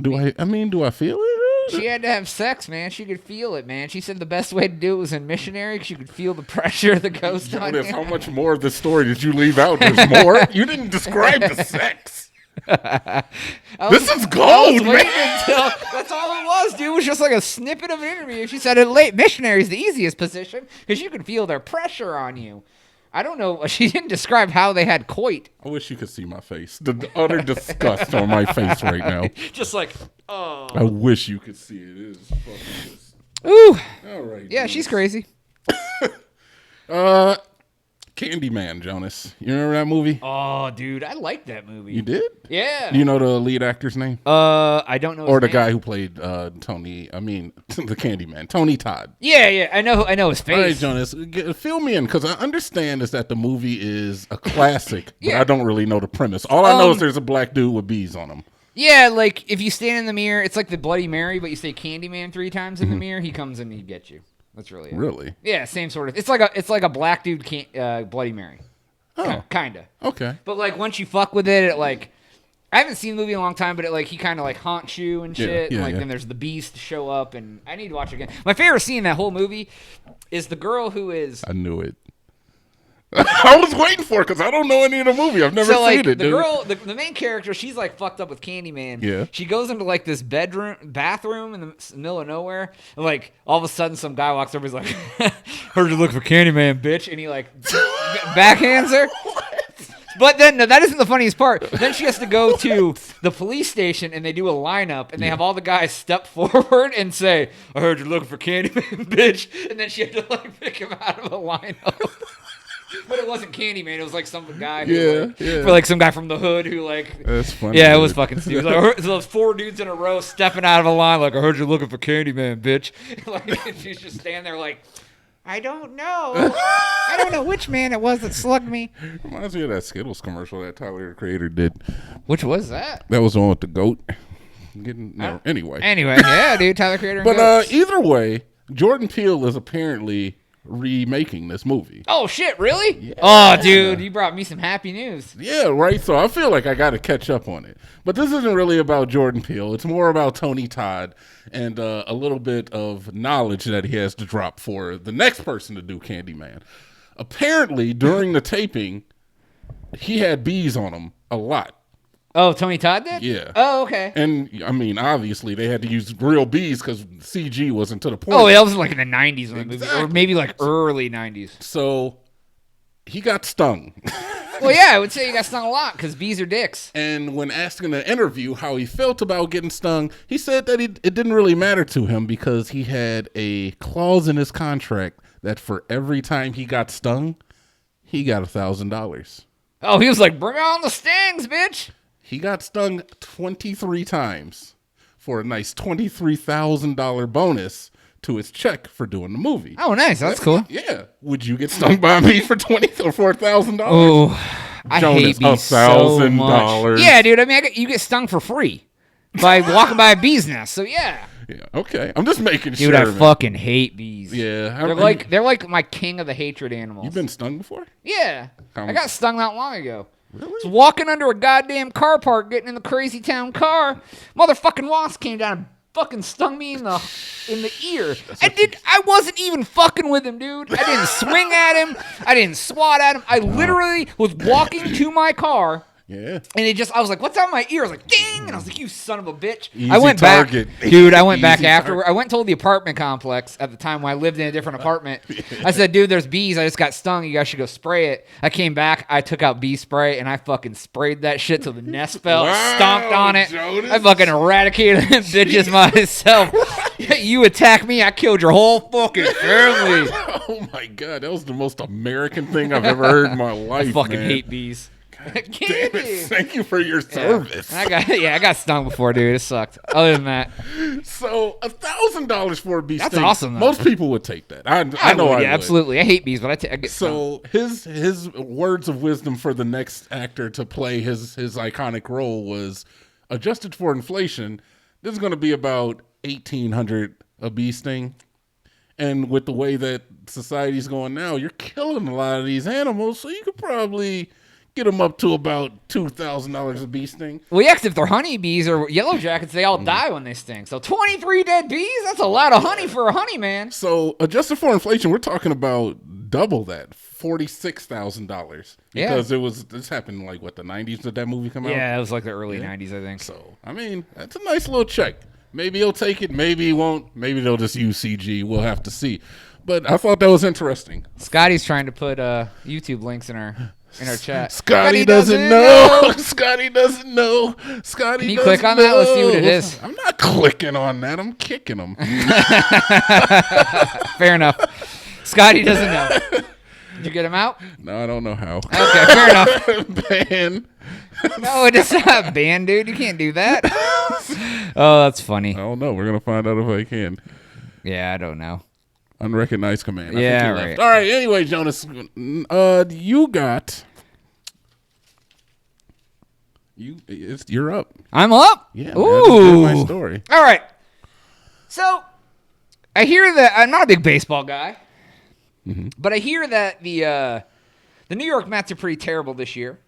Speaker 2: Do I feel it?
Speaker 1: She had to have sex, man. She could feel it, man. She said the best way to do it was in missionary because you could feel the pressure of the ghost on
Speaker 2: Jonas,
Speaker 1: you.
Speaker 2: how much more of the story did you leave out? There's more. You didn't describe the sex. This is gold, man.
Speaker 1: That's all it was, dude. It was just like a snippet of an interview. She said missionary is the easiest position because you can feel their pressure on you. I don't know. She didn't describe how they had coit.
Speaker 2: I wish you could see my face. The utter disgust on my face right now.
Speaker 1: Just like, oh.
Speaker 2: I wish you could see it. It is fucking just...
Speaker 1: Ooh.
Speaker 2: All right.
Speaker 1: Yeah,
Speaker 2: dude.
Speaker 1: she's crazy.
Speaker 2: Candyman, Jonas. You remember that movie?
Speaker 1: Oh, dude, I liked that movie.
Speaker 2: You did?
Speaker 1: Yeah.
Speaker 2: Do you know the lead actor's name?
Speaker 1: I don't know.
Speaker 2: Or the
Speaker 1: his name.
Speaker 2: guy who played Tony, I mean, the Candyman, Tony Todd.
Speaker 1: Yeah, I know his face.
Speaker 2: All right, Jonas, fill me in, because I understand is that the movie is a classic, but I don't really know the premise. All I know is there's a black dude with bees on him.
Speaker 1: Yeah, like if you stand in the mirror, it's like the Bloody Mary, but you say Candyman 3 times in the mirror, he comes and he gets you. That's really it.
Speaker 2: Really?
Speaker 1: Yeah, same sort of. It's like a black dude Bloody Mary.
Speaker 2: Oh,
Speaker 1: Kinda.
Speaker 2: okay.
Speaker 1: But like once you fuck with it, like I haven't seen the movie in a long time, but he kind of like haunts you and shit.
Speaker 2: Yeah,
Speaker 1: and, like then there's the beast show up, and I need to watch it again. My favorite scene in that whole movie is the girl who is.
Speaker 2: I knew it. I was waiting for it because I don't know any of the movie. I've never seen it.
Speaker 1: The girl, the main character, she's like fucked up with Candyman.
Speaker 2: Yeah.
Speaker 1: She goes into like this bathroom in the middle of nowhere, and like all of a sudden some guy walks over. He's like, "Heard you looking for Candyman, bitch," and he like backhands her. But then that isn't the funniest part. Then she has to go to the police station, and they do a lineup, and they have all the guys step forward and say, "I heard you're looking for Candyman, bitch," and then she had to like pick him out of a lineup. But it wasn't Candyman. It was like some guy who, for like some guy from the hood who like.
Speaker 2: That's funny.
Speaker 1: Yeah, it was fucking stupid. Like, those 4 dudes in a row stepping out of a line like, "I heard you're looking for Candyman, bitch." Like, and she's just standing there like, "I don't know. I don't know which man it was that slugged me."
Speaker 2: Reminds me of that Skittles commercial that Tyler, the Creator, did.
Speaker 1: Which was that?
Speaker 2: That was the one with the goat. Anyway.
Speaker 1: Anyway, yeah, dude, Tyler Creator.
Speaker 2: But either way, Jordan Peele is apparently remaking this movie.
Speaker 1: Oh shit, really? Yeah. Oh, dude, you brought me some happy news.
Speaker 2: Yeah, right. So I feel like I got to catch up on it. But this isn't really about Jordan Peele. It's more about Tony Todd and a little bit of knowledge that he has to drop for the next person to do Candyman. Apparently, during the taping, he had bees on him a lot.
Speaker 1: Oh, Tony Todd did?
Speaker 2: Yeah.
Speaker 1: Oh, okay.
Speaker 2: And, I mean, obviously, they had to use real bees because CG wasn't to the point.
Speaker 1: Oh, that was like in the 90s when the movie, or maybe like early 90s.
Speaker 2: So, he got stung.
Speaker 1: Well, yeah, I would say he got stung a lot because bees are dicks.
Speaker 2: And when asked in an interview how he felt about getting stung, he said that it didn't really matter to him because he had a clause in his contract that for every time he got stung, he got $1,000.
Speaker 1: Oh, he was like, "Bring on the stings, bitch."
Speaker 2: He got stung 23 times for a nice $23,000 bonus to his check for doing the movie.
Speaker 1: Oh, nice. That's cool.
Speaker 2: Yeah. Would you get stung by me for $1,000?
Speaker 1: Oh, I hate bees so much.
Speaker 2: $1,000.
Speaker 1: Yeah, dude. I mean, you get stung for free by walking by a bee's nest. So yeah.
Speaker 2: Yeah. Okay. I'm just making
Speaker 1: sure. Dude, I fucking hate bees.
Speaker 2: Yeah.
Speaker 1: They're like my king of the hatred animals.
Speaker 2: You've been stung before?
Speaker 1: Yeah. I got stung not long ago. Really? I was walking under a goddamn car park, getting in the Crazy Town car. Motherfucking wasp came down and fucking stung me in the ear. I wasn't even fucking with him, dude. I didn't swing at him. I didn't swat at him. I literally was walking to my car.
Speaker 2: Yeah.
Speaker 1: And I was like, "What's on my ear?" I was like, "Ding!" And I was like, "You son of a bitch."
Speaker 2: Easy
Speaker 1: I went
Speaker 2: target.
Speaker 1: back. Dude, I went back afterward. I went and told the apartment complex at the time when I lived in a different apartment. I said, "Dude, there's bees. I just got stung. You guys should go spray it." I came back. I took out bee spray, and I fucking sprayed that shit till the nest fell.
Speaker 2: Wow,
Speaker 1: stomped on it.
Speaker 2: Jonas.
Speaker 1: I fucking eradicated them bitches myself. You attack me, I killed your whole fucking family.
Speaker 2: Oh, my God. That was the most American thing I've ever heard in my life,
Speaker 1: I fucking
Speaker 2: man.
Speaker 1: hate bees.
Speaker 2: Damn it. Thank you for your service.
Speaker 1: I got stung before, dude. It sucked. Other than that,
Speaker 2: so $1,000 for a bee
Speaker 1: that's
Speaker 2: sting,
Speaker 1: awesome. Though.
Speaker 2: Most people would take that. I know I would.
Speaker 1: Absolutely. I hate bees, but I get
Speaker 2: so
Speaker 1: stung.
Speaker 2: his words of wisdom for the next actor to play his iconic role was, adjusted for inflation, this is going to be about $1,800 a bee sting. And with the way that society's going now, you're killing a lot of these animals, so you could probably get them up to about $2,000 a bee sting.
Speaker 1: Well, yeah, 'cause if they're honeybees or yellow jackets, they all die when they sting. So 23 dead bees? That's a lot of honey for a honey man.
Speaker 2: So adjusted for inflation, we're talking about double that, $46,000. Because this happened like, what, the 90s did that movie come out?
Speaker 1: Yeah, it was like the early 90s, I think.
Speaker 2: So, I mean, that's a nice little check. Maybe he'll take it, maybe he won't. Maybe they'll just use CG. We'll have to see. But I thought that was interesting.
Speaker 1: Scotty's trying to put YouTube links in our chat.
Speaker 2: Scotty doesn't know. Scotty doesn't know. Scotty
Speaker 1: Can you
Speaker 2: doesn't
Speaker 1: click on that? Let's see what it is.
Speaker 2: I'm not clicking on that. I'm kicking him.
Speaker 1: Fair enough. Scotty doesn't know. you get him out?
Speaker 2: No, I don't know how.
Speaker 1: Okay, fair enough.
Speaker 2: Ban.
Speaker 1: No, it is not banned, dude. You can't do that. Oh, that's funny.
Speaker 2: I don't know. We're gonna find out if I can.
Speaker 1: Yeah, I don't know.
Speaker 2: Unrecognized command.
Speaker 1: Yeah,
Speaker 2: I think he
Speaker 1: right.
Speaker 2: left. All right. Anyway, Jonas, you're up.
Speaker 1: I'm up.
Speaker 2: Yeah. Man,
Speaker 1: Ooh.
Speaker 2: my story.
Speaker 1: All right. So I hear that I'm not a big baseball guy, but I hear that the New York Mets are pretty terrible this year.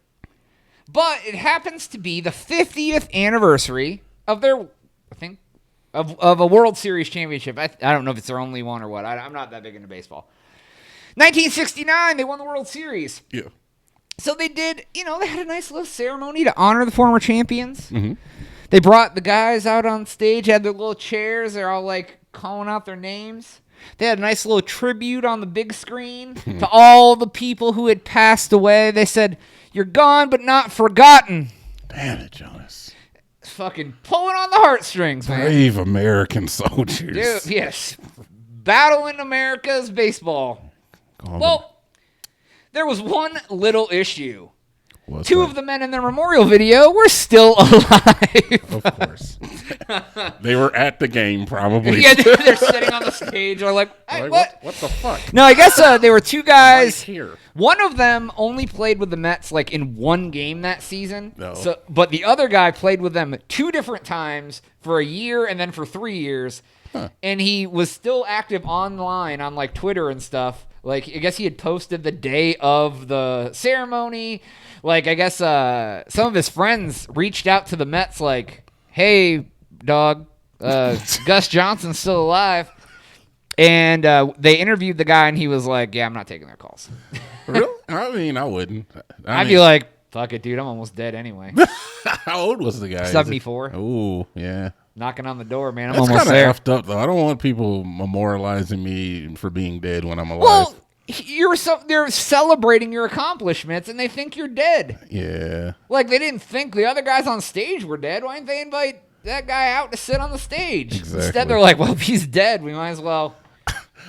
Speaker 1: But it happens to be the 50th anniversary of their, I think, of a World Series championship. I don't know if it's their only one or what. I'm not that big into baseball. 1969, they won the World Series.
Speaker 2: Yeah.
Speaker 1: So they did, they had a nice little ceremony to honor the former champions. Mm-hmm. They brought the guys out on stage, had their little chairs. They're all like calling out their names. They had a nice little tribute on the big screen to all the people who had passed away. They said, "You're gone, but not forgotten."
Speaker 2: Damn it, Jonas.
Speaker 1: Fucking pulling on the heartstrings, man.
Speaker 2: Brave American soldiers.
Speaker 1: Dude, yes. Battling America's baseball. Well, there was one little issue. Two of the men in their memorial video were still alive.
Speaker 2: Of course. They were at the game, probably.
Speaker 1: Yeah, they're sitting on the stage. They're like, hey, what?
Speaker 2: What the fuck?
Speaker 1: No, I guess they were two guys.
Speaker 2: Right here.
Speaker 1: One of them only played with the Mets like in one game that season.
Speaker 2: No.
Speaker 1: But the other guy played with them 2 different times for a year and then for 3 years. Huh. And he was still active online on like Twitter and stuff. Like, I guess he had posted the day of the ceremony. Like, I guess some of his friends reached out to the Mets like, "Hey, dog, Gus Johnson's still alive." And they interviewed the guy, and he was like, "Yeah, I'm not taking their calls."
Speaker 2: Really? I mean, I wouldn't.
Speaker 1: I'd be like, "Fuck it, dude. I'm almost dead anyway."
Speaker 2: How old was the guy?
Speaker 1: 74.
Speaker 2: Oh, yeah.
Speaker 1: Knocking on the door, man. I'm
Speaker 2: That's
Speaker 1: almost
Speaker 2: kind
Speaker 1: there.
Speaker 2: of effed up, though. I don't want people memorializing me for being dead when I'm alive.
Speaker 1: Well, they're celebrating your accomplishments, and they think you're dead.
Speaker 2: Yeah.
Speaker 1: Like, they didn't think the other guys on stage were dead. Why didn't they invite that guy out to sit on the stage?
Speaker 2: Exactly.
Speaker 1: Instead, they're like, well, if he's dead, we might as well.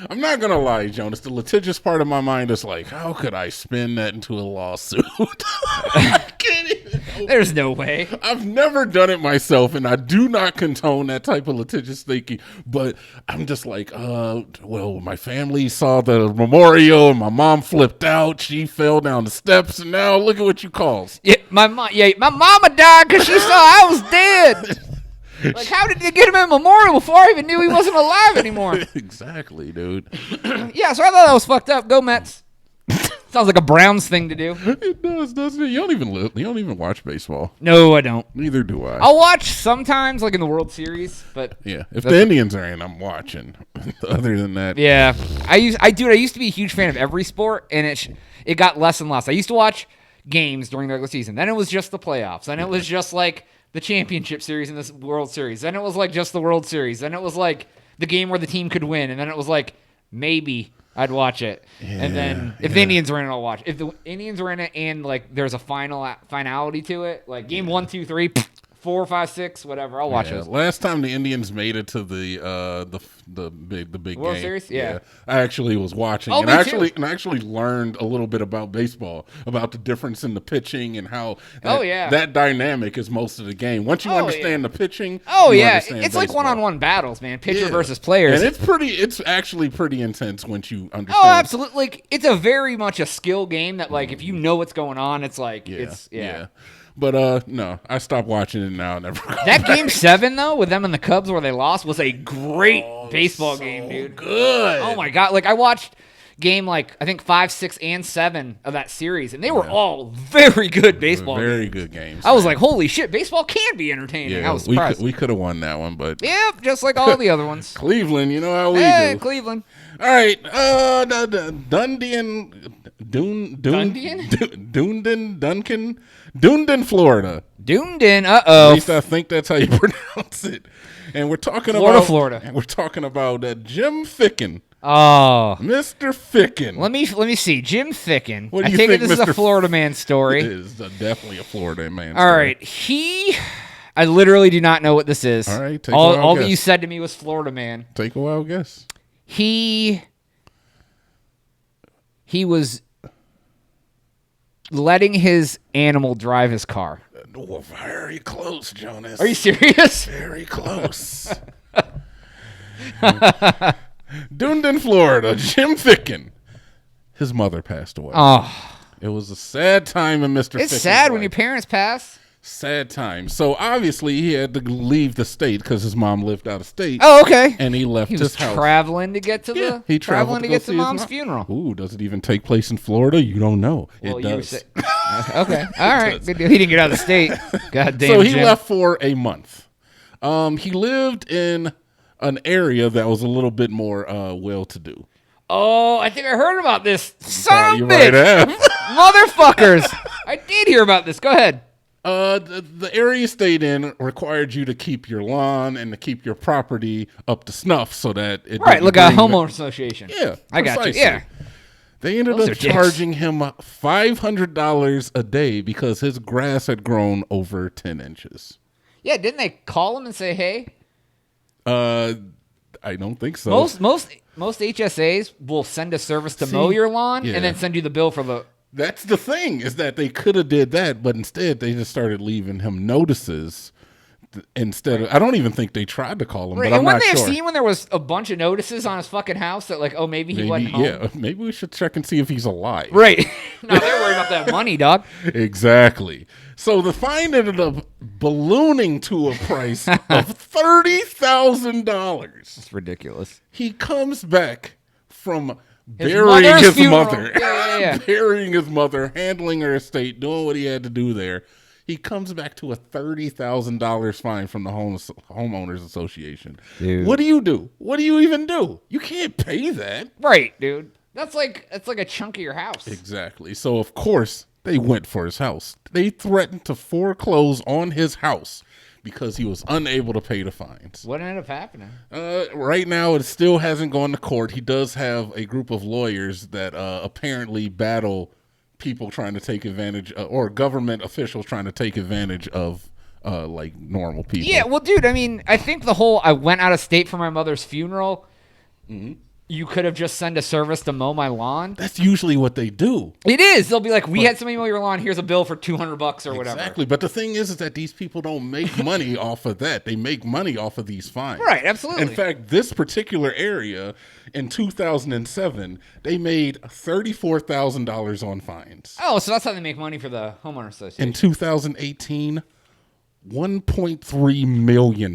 Speaker 2: I'm not going to lie, Jonas. The litigious part of my mind is like, how could I spin that into a lawsuit? I can't even know.
Speaker 1: There's no way.
Speaker 2: I've never done it myself, and I do not condone that type of litigious thinking. But I'm just like, well, my family saw the memorial, and my mom flipped out. She fell down the steps, and now look at what you calls.
Speaker 1: Yeah, my mama died because she saw I was dead. Like, how did they get him in memorial before I even knew he wasn't alive anymore?
Speaker 2: Exactly, dude.
Speaker 1: Yeah, so I thought that was fucked up. Go Mets. Sounds like a Browns thing to do.
Speaker 2: It does, doesn't it? You don't even watch baseball.
Speaker 1: No, I don't.
Speaker 2: Neither do I.
Speaker 1: I'll watch sometimes, like in the World Series, but
Speaker 2: yeah, if the Indians are in, I'm watching. Other than that,
Speaker 1: yeah, I used to be a huge fan of every sport, and it got less and less. I used to watch games during the regular season. Then it was just the playoffs. Then it was just like the championship series and this World Series. Then it was like just the World Series. Then it was like the game where the team could win. And then it was like maybe I'd watch it. Yeah, and then if the Indians were in it, I'll watch it. If the Indians were in it and like there's a finality to it, like game 1, 2, 3, 4, 5, 6, whatever, I'll watch it.
Speaker 2: Last time the Indians made it to the big
Speaker 1: World
Speaker 2: game,
Speaker 1: Series, yeah,
Speaker 2: I actually was watching,
Speaker 1: and
Speaker 2: I actually learned a little bit about baseball, about the difference in the pitching and how that dynamic is most of the game. Once you understand the pitching,
Speaker 1: it's
Speaker 2: baseball.
Speaker 1: like one-on-one battles, man, pitcher versus players,
Speaker 2: and it's actually pretty intense once you understand.
Speaker 1: Oh, absolutely! Like it's a very much a skill game that, like, if you know what's going on, it's like yeah.
Speaker 2: But no, I stopped watching it now. Never.
Speaker 1: That game 7 though, with them and the Cubs where they lost, was a great baseball game, dude.
Speaker 2: Good.
Speaker 1: Oh my god! Like I watched game like I think 5, 6, and 7 of that series, and they were all very good baseball.
Speaker 2: Very good games.
Speaker 1: I was like, holy shit, baseball can be entertaining.
Speaker 2: Yeah,
Speaker 1: I was surprised.
Speaker 2: We could have won that one, but
Speaker 1: yep, just like all the other ones.
Speaker 2: Cleveland, you know how we do.
Speaker 1: Cleveland.
Speaker 2: All right, Dunedin, Florida.
Speaker 1: Dunedin,
Speaker 2: At least I think that's how you pronounce it. And we're talking
Speaker 1: Florida.
Speaker 2: And we're talking about Jim Ficken.
Speaker 1: Oh,
Speaker 2: Mr. Ficken.
Speaker 1: Let me see. Jim Ficken.
Speaker 2: What do
Speaker 1: I
Speaker 2: you
Speaker 1: take
Speaker 2: think
Speaker 1: it this is a Florida man story.
Speaker 2: It is definitely a Florida man
Speaker 1: story. All right, I literally do not know what this is.
Speaker 2: All right,
Speaker 1: all that you said to me was Florida man.
Speaker 2: Take a wild guess.
Speaker 1: He was letting his animal drive his car.
Speaker 2: Oh, very close, Jonas.
Speaker 1: Are you serious?
Speaker 2: Very close. Dunedin, Florida. Jim Ficken. His mother passed away.
Speaker 1: Oh,
Speaker 2: It was a sad time in Mr.
Speaker 1: it's
Speaker 2: Ficken's
Speaker 1: sad when
Speaker 2: life.
Speaker 1: your parents pass.
Speaker 2: Sad time. So obviously he had to leave the state because his mom lived out of state.
Speaker 1: Oh, okay.
Speaker 2: And he left
Speaker 1: He
Speaker 2: his
Speaker 1: was
Speaker 2: house.
Speaker 1: traveling to get to
Speaker 2: Yeah,
Speaker 1: the
Speaker 2: he
Speaker 1: traveling to
Speaker 2: go
Speaker 1: get to
Speaker 2: see his
Speaker 1: mom's
Speaker 2: mom.
Speaker 1: funeral.
Speaker 2: Ooh, does it even take place in Florida? You don't know.
Speaker 1: Well,
Speaker 2: It
Speaker 1: you were
Speaker 2: does.
Speaker 1: okay, all right. Good deal. He didn't get out of the state. God damn.
Speaker 2: So he
Speaker 1: Jim.
Speaker 2: left for a month. He lived in an area that was a little bit more well-to-do.
Speaker 1: Oh, I think I heard about this. Son
Speaker 2: You
Speaker 1: of a
Speaker 2: might
Speaker 1: bitch,
Speaker 2: have.
Speaker 1: motherfuckers! I did hear about this. Go ahead.
Speaker 2: The area you stayed in required you to keep your lawn and to keep your property up to snuff so that it
Speaker 1: Right,
Speaker 2: didn't
Speaker 1: like a
Speaker 2: bring the-
Speaker 1: homeowner association.
Speaker 2: Yeah,
Speaker 1: I got you.
Speaker 2: precisely.
Speaker 1: Yeah.
Speaker 2: They ended
Speaker 1: Those
Speaker 2: up
Speaker 1: are dicks.
Speaker 2: charging him $500 a day because his grass had grown over 10 inches.
Speaker 1: Yeah, didn't they call him and say, "Hey"?
Speaker 2: I don't think so.
Speaker 1: Most HSAs will send a service to mow your lawn
Speaker 2: yeah.
Speaker 1: and then send you the bill for the.
Speaker 2: That's the thing, is that they could have did that, but instead they just started leaving him notices instead of. I don't even think they tried to call him,
Speaker 1: Right.
Speaker 2: but I'm
Speaker 1: And when
Speaker 2: not
Speaker 1: they have
Speaker 2: sure.
Speaker 1: seen when there was a bunch of notices on his fucking house that like, oh, maybe he wasn't home.
Speaker 2: Yeah, maybe we should check and see if he's alive.
Speaker 1: Right. No, they're worried about that money, dog.
Speaker 2: Exactly. So the fine ended up ballooning to a price of $30,000.
Speaker 1: It's ridiculous.
Speaker 2: He comes back from
Speaker 1: His
Speaker 2: burying
Speaker 1: mother's
Speaker 2: his
Speaker 1: funeral.
Speaker 2: mother,
Speaker 1: Yeah.
Speaker 2: burying his mother, handling her estate, doing what he had to do there. He comes back to a $30,000 fine from the homeowners association.
Speaker 1: Dude.
Speaker 2: What do you do? What do you even do? You can't pay that.
Speaker 1: Right, dude. That's like a chunk of your house.
Speaker 2: Exactly. So of course they went for his house. They threatened to foreclose on his house because he was unable to pay the fines.
Speaker 1: What ended up happening?
Speaker 2: Right now, it still hasn't gone to court. He does have a group of lawyers that apparently battle people trying to take advantage, or government officials trying to take advantage of like normal people.
Speaker 1: Yeah, well, dude, I mean, I think the whole I went out of state for my mother's funeral, you could have just sent a service to mow my lawn.
Speaker 2: That's usually what they do.
Speaker 1: It is. They'll be like, we had somebody mow your lawn. Here's a bill for $200 or whatever.
Speaker 2: Exactly. But the thing is that these people don't make money off of that. They make money off of these fines.
Speaker 1: Right, absolutely.
Speaker 2: In fact, this particular area in 2007, they made $34,000 on fines.
Speaker 1: Oh, so that's how they make money for the homeowner association.
Speaker 2: In 2018, $1.3 million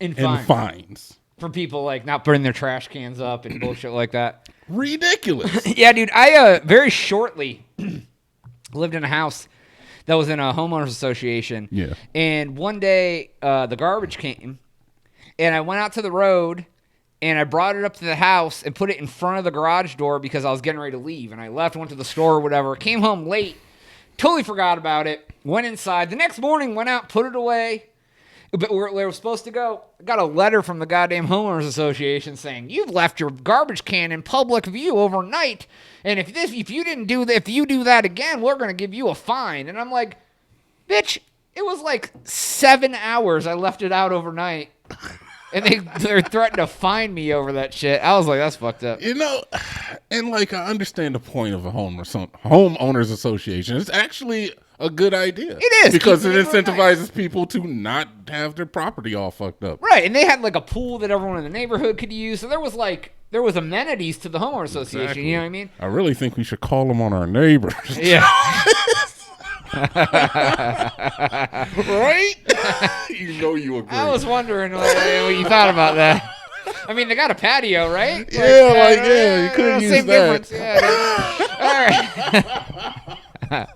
Speaker 2: in
Speaker 1: fines.
Speaker 2: fines.
Speaker 1: For people like not burning their trash cans up and bullshit like that.
Speaker 2: Ridiculous.
Speaker 1: Yeah, dude, I very shortly lived in a house that was in a homeowners association.
Speaker 2: Yeah.
Speaker 1: And one day the garbage came, and I went out to the road, and I brought it up to the house and put it in front of the garage door because I was getting ready to leave. And I left, went to the store or whatever, came home late, totally forgot about it, went inside. The next morning, went out, put it away. But where it was supposed to go, I got a letter from the goddamn homeowners association saying you've left your garbage can in public view overnight, and if you do that again, we're gonna give you a fine. And I'm like, bitch, it was like 7 hours I left it out overnight, and they're threatening to fine me over that shit. I was like, that's fucked up.
Speaker 2: You know, and like I understand the point of a homeowners association. It's actually a good idea.
Speaker 1: It is,
Speaker 2: because it
Speaker 1: keeping it
Speaker 2: incentivizes people to not have their property all fucked up.
Speaker 1: Right, and they had like a pool that everyone in the neighborhood could use, so there was amenities to the homeowner association.
Speaker 2: Exactly.
Speaker 1: You know what I mean?
Speaker 2: I really think we should call them on our neighbors.
Speaker 1: Yeah.
Speaker 2: Right? You know you agree.
Speaker 1: I was wondering what you thought about that. I mean, they got a patio, right?
Speaker 2: You could use
Speaker 1: same
Speaker 2: that.
Speaker 1: difference. Yeah, all right.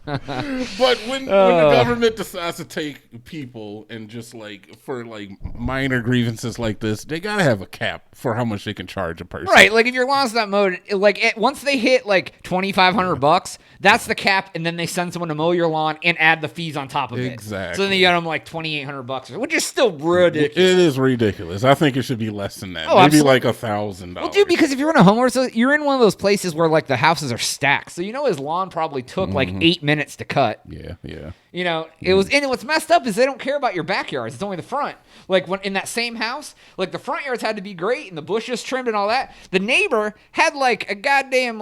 Speaker 2: But when the government decides to take people and just like for like minor grievances like this, they gotta have a cap for how much they can charge a person.
Speaker 1: Right, like if your lawn's not mowed, once they hit like $2,500, that's the cap, and then they send someone to mow your lawn and add the fees on top of it.
Speaker 2: Exactly.
Speaker 1: So then you got them like $2,800, which is still ridiculous.
Speaker 2: It is ridiculous. I think it should be less than that.
Speaker 1: Oh,
Speaker 2: Maybe
Speaker 1: absolutely.
Speaker 2: like $1,000.
Speaker 1: Well, dude, because if you're in a homeowner, so you're in one of those places where like the houses are stacked, so you know his lawn probably took like 8 minutes minutes to cut.
Speaker 2: Yeah, yeah.
Speaker 1: You know, it was, and what's messed up is they don't care about your backyards. It's only the front. Like when in that same house, like the front yards had to be great and the bushes trimmed and all that. The neighbor had like a goddamn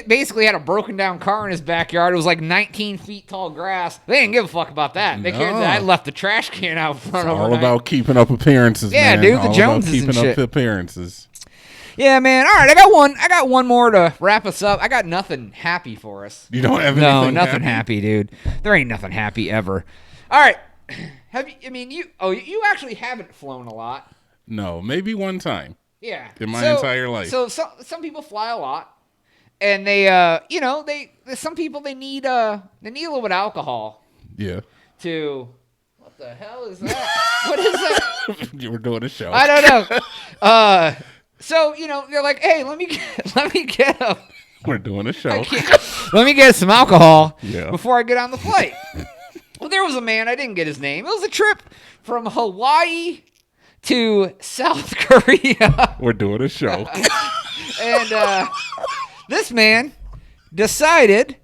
Speaker 1: basically had a broken down car in his backyard. It was like 19 feet tall grass. They didn't give a fuck about that. They cared that I left the trash can out front overnight.
Speaker 2: All about keeping up appearances.
Speaker 1: Yeah,
Speaker 2: man.
Speaker 1: dude, the
Speaker 2: all
Speaker 1: Joneses
Speaker 2: about keeping
Speaker 1: and
Speaker 2: up
Speaker 1: shit.
Speaker 2: appearances.
Speaker 1: Yeah, man. All right, I got one more to wrap us up. I got nothing happy for us.
Speaker 2: You don't have
Speaker 1: No,
Speaker 2: anything
Speaker 1: nothing happy, dude. There ain't nothing happy ever. All right. Have you? I mean, you actually haven't flown a lot.
Speaker 2: No, maybe one time.
Speaker 1: Yeah.
Speaker 2: In my entire life.
Speaker 1: So some people fly a lot, and they some people they need a little bit of alcohol
Speaker 2: Yeah.
Speaker 1: to. What the hell is that? What is that?
Speaker 2: You were doing a show.
Speaker 1: I don't know. So they're like, hey, let me get a.
Speaker 2: We're doing a show.
Speaker 1: Let me get some alcohol
Speaker 2: Yeah.
Speaker 1: before I get on the flight. Well, there was a man, I didn't get his name. It was a trip from Hawaii to South Korea.
Speaker 2: We're doing a show.
Speaker 1: And this man decided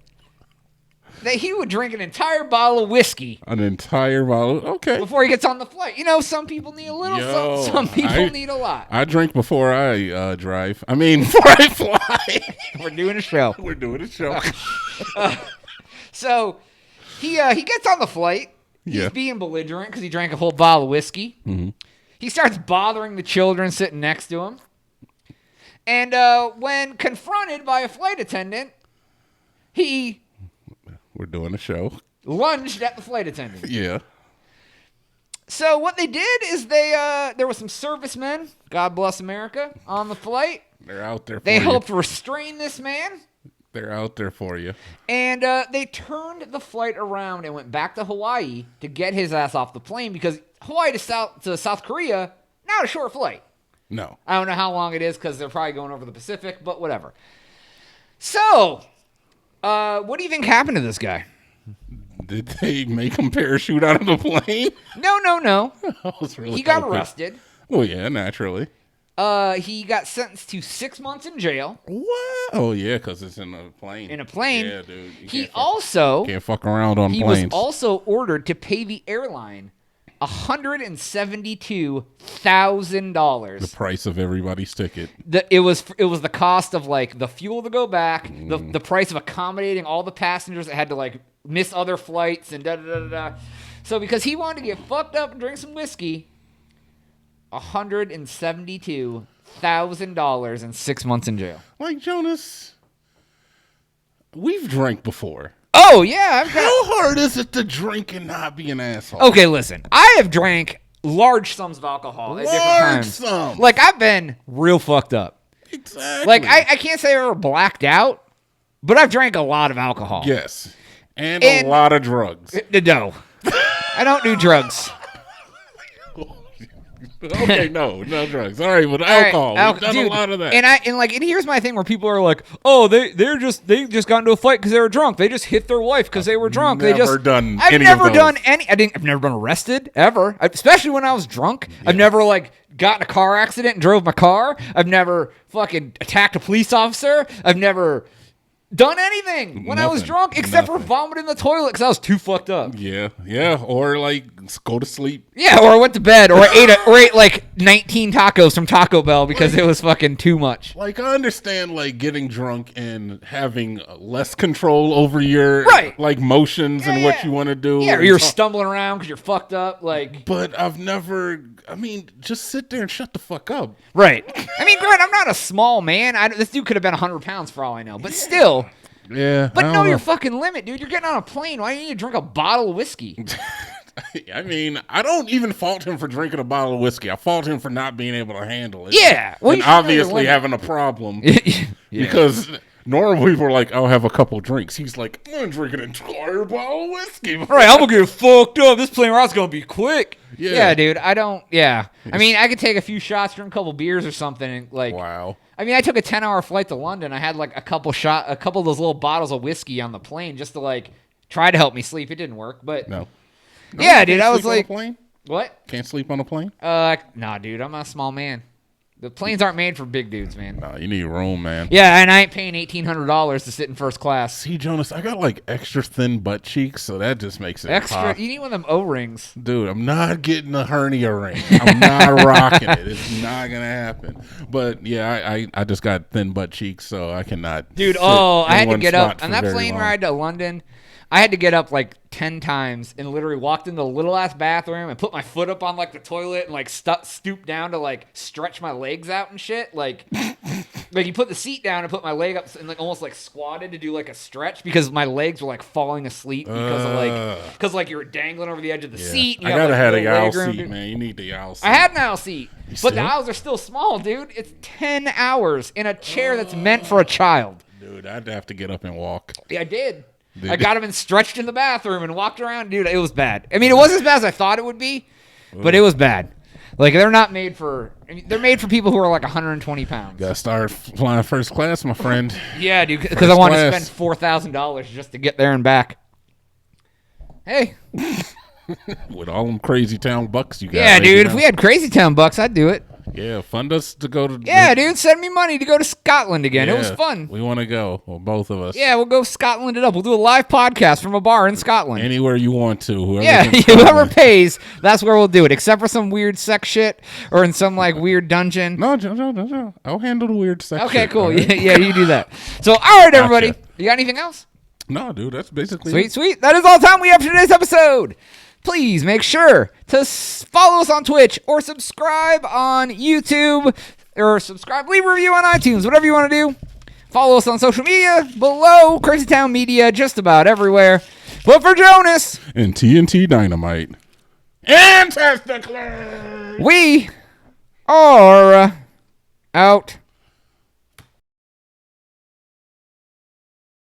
Speaker 1: that he would drink an entire bottle of whiskey
Speaker 2: An entire bottle. Okay.
Speaker 1: before he gets on the flight. Some people need a little,
Speaker 2: Yo,
Speaker 1: some people need a lot.
Speaker 2: I drink before I drive. I mean, before I fly.
Speaker 1: We're doing a show.
Speaker 2: We're doing a show.
Speaker 1: So he gets on the flight. He's
Speaker 2: Yeah.
Speaker 1: being belligerent because he drank a whole bottle of whiskey.
Speaker 2: Mm-hmm.
Speaker 1: He starts bothering the children sitting next to him. And when confronted by a flight attendant, he
Speaker 2: We're doing a show.
Speaker 1: lunged at the flight attendant.
Speaker 2: Yeah.
Speaker 1: So what they did is there were some servicemen, God bless America, on the flight.
Speaker 2: They're out there for
Speaker 1: They
Speaker 2: you.
Speaker 1: helped restrain this man.
Speaker 2: They're out there for you.
Speaker 1: And they turned the flight around and went back to Hawaii to get his ass off the plane because Hawaii to South Korea, not a short flight.
Speaker 2: No.
Speaker 1: I don't know how long it is because they're probably going over the Pacific, but whatever. So, what do you think happened to this guy?
Speaker 2: Did they make him parachute out of the plane?
Speaker 1: No.
Speaker 2: I was really
Speaker 1: He got
Speaker 2: hoping.
Speaker 1: arrested.
Speaker 2: Well, yeah, naturally.
Speaker 1: He got sentenced to 6 months in jail.
Speaker 2: What? Oh, yeah, because it's in a plane.
Speaker 1: In a plane.
Speaker 2: Yeah, dude. You
Speaker 1: He
Speaker 2: can't can't fuck around on
Speaker 1: he
Speaker 2: planes.
Speaker 1: was also ordered to pay the airline $172,000.
Speaker 2: The price of everybody's ticket.
Speaker 1: It was the cost of like the fuel to go back, the price of accommodating all the passengers that had to like miss other flights and da da da da. So because he wanted to get fucked up and drink some whiskey, $172,000 and 6 months in jail.
Speaker 2: Like, Jonas, we've drank before.
Speaker 1: Oh yeah,
Speaker 2: How hard is it to drink and not be an asshole?
Speaker 1: okay. Listen, I have drank large sums of alcohol at different
Speaker 2: Large
Speaker 1: times.
Speaker 2: sums.
Speaker 1: Like I've been real fucked up.
Speaker 2: Exactly.
Speaker 1: Like I can't say I ever blacked out, but I've drank a lot of alcohol.
Speaker 2: Yes. And
Speaker 1: And-
Speaker 2: a lot of drugs.
Speaker 1: No, I don't do drugs.
Speaker 2: Okay, no drugs. All right, but
Speaker 1: All right,
Speaker 2: alcohol. We've done
Speaker 1: dude,
Speaker 2: a lot of that.
Speaker 1: And here's my thing where people are like, oh, they just got into a fight because they were drunk. They just hit their wife because they were drunk.
Speaker 2: never
Speaker 1: they just
Speaker 2: done
Speaker 1: I've
Speaker 2: any
Speaker 1: never
Speaker 2: of
Speaker 1: done
Speaker 2: those.
Speaker 1: any. I've never been arrested ever, especially when I was drunk. I've never like got in a car accident and drove my car. I've never fucking attacked a police officer. I've never done anything when I was
Speaker 2: Nothing.
Speaker 1: drunk except for
Speaker 2: Nothing.
Speaker 1: vomit in the toilet because I was too fucked up.
Speaker 2: Yeah, or like go to sleep.
Speaker 1: Yeah, or I went to bed, or I ate like 19 tacos from Taco Bell because it was fucking too much.
Speaker 2: Like, I understand, like, getting drunk and having less control over your like motions and what you want to do.
Speaker 1: Yeah, or
Speaker 2: and
Speaker 1: you're
Speaker 2: talk-
Speaker 1: stumbling around because you're fucked up. Like,
Speaker 2: But I've never. I mean, just sit there and shut the fuck up.
Speaker 1: right. I mean, granted, I'm not a small man. This dude could have been 100 pounds for all I know. But still.
Speaker 2: Yeah,
Speaker 1: But
Speaker 2: I
Speaker 1: know
Speaker 2: don't
Speaker 1: your
Speaker 2: know.
Speaker 1: fucking limit, dude. You're getting on a plane. Why do you need to drink a bottle of whiskey?
Speaker 2: I mean, I don't even fault him for drinking a bottle of whiskey. I fault him for not being able to handle it.
Speaker 1: Yeah, well, you
Speaker 2: and
Speaker 1: should know your
Speaker 2: obviously
Speaker 1: limit.
Speaker 2: having a problem
Speaker 1: Yeah.
Speaker 2: because normal people are like, "I'll have a couple drinks." He's like, "I'm gonna drink an entire bottle of whiskey."
Speaker 1: All right, I'm gonna get fucked up. This plane ride's gonna be quick.
Speaker 2: Yeah.
Speaker 1: Dude. I don't. Yeah. I mean, I could take a few shots, drink a couple beers or something, and like.
Speaker 2: Wow.
Speaker 1: I mean, I took a 10-hour flight to London. I had like a couple of those little bottles of whiskey on the plane just to like try to help me sleep. It didn't work, but
Speaker 2: No.
Speaker 1: yeah,
Speaker 2: you
Speaker 1: dude.
Speaker 2: can't
Speaker 1: I was
Speaker 2: sleep on a
Speaker 1: like,
Speaker 2: plane?
Speaker 1: what?
Speaker 2: Can't sleep on a plane?
Speaker 1: Nah, dude. I'm not a small man. The planes aren't made for big dudes, man.
Speaker 2: Nah, you need room, man.
Speaker 1: Yeah, and I ain't paying $1,800 to sit in first class.
Speaker 2: See, Jonas, I got like extra thin butt cheeks, so that just makes it
Speaker 1: Extra.
Speaker 2: pop.
Speaker 1: You need one of them O-rings.
Speaker 2: Dude, I'm not getting a hernia ring. I'm not rocking it. It's not gonna happen. But yeah, I just got thin butt cheeks, so I cannot.
Speaker 1: Dude,
Speaker 2: sit
Speaker 1: I
Speaker 2: in
Speaker 1: had to
Speaker 2: one
Speaker 1: get
Speaker 2: spot
Speaker 1: up
Speaker 2: for
Speaker 1: on that
Speaker 2: very
Speaker 1: plane
Speaker 2: long.
Speaker 1: ride to London. I had to get up like 10 times and literally walked into the little ass bathroom and put my foot up on like the toilet and like stoop down to like stretch my legs out and shit. Like you put the seat down and put my leg up and like almost like squatted to do like a stretch because my legs were like falling asleep because like you were dangling over the edge of the seat. And
Speaker 2: I
Speaker 1: you
Speaker 2: gotta have
Speaker 1: like,
Speaker 2: a
Speaker 1: no
Speaker 2: aisle
Speaker 1: leg room,
Speaker 2: seat,
Speaker 1: dude.
Speaker 2: man. You need the aisle seat.
Speaker 1: I had an aisle seat, but the
Speaker 2: still?
Speaker 1: aisles are still small, dude. It's 10 hours in a chair that's meant for a child.
Speaker 2: Dude, I'd have to get up and walk.
Speaker 1: Yeah, I did.
Speaker 2: Dude.
Speaker 1: I got him and stretched in the bathroom and walked around. Dude, it was bad. I mean, it wasn't as bad as I thought it would be, but it was bad. Like, they're not made for... I mean, they're made for people who are like 120 pounds.
Speaker 2: Gotta start flying first class, my friend.
Speaker 1: Yeah, dude, because I wanted to
Speaker 2: class.
Speaker 1: spend $4,000 just to get there and back. Hey.
Speaker 2: With all them crazy town bucks you got.
Speaker 1: Yeah,
Speaker 2: right
Speaker 1: dude,
Speaker 2: now.
Speaker 1: if we had Crazy Town bucks, I'd do it.
Speaker 2: Yeah, fund us to go to...
Speaker 1: Yeah, dude, send me money to go to Scotland again. It was
Speaker 2: Yeah,
Speaker 1: fun.
Speaker 2: We want to go. Well, both of us.
Speaker 1: Yeah, we'll go Scotland it up. We'll do a live podcast from a bar in Scotland.
Speaker 2: Anywhere you want to. Whoever
Speaker 1: Yeah,
Speaker 2: can
Speaker 1: whoever
Speaker 2: Scotland.
Speaker 1: pays, that's where we'll do it. Except for some weird sex shit or in some like weird dungeon.
Speaker 2: No. I'll handle the weird section.
Speaker 1: Okay, cool.
Speaker 2: all right?
Speaker 1: Yeah, you do that. So, all right, everybody. You got anything else?
Speaker 2: No, dude, that's basically
Speaker 1: Sweet,
Speaker 2: it.
Speaker 1: sweet. That is all the time we have for today's episode. Please make sure to follow us on Twitch or subscribe on YouTube or subscribe, leave a review on iTunes, whatever you want to do. Follow us on social media below Crazy Town Media, just about everywhere. But for Jonas,
Speaker 2: And TNT Dynamite. And Testicles!
Speaker 1: we are out.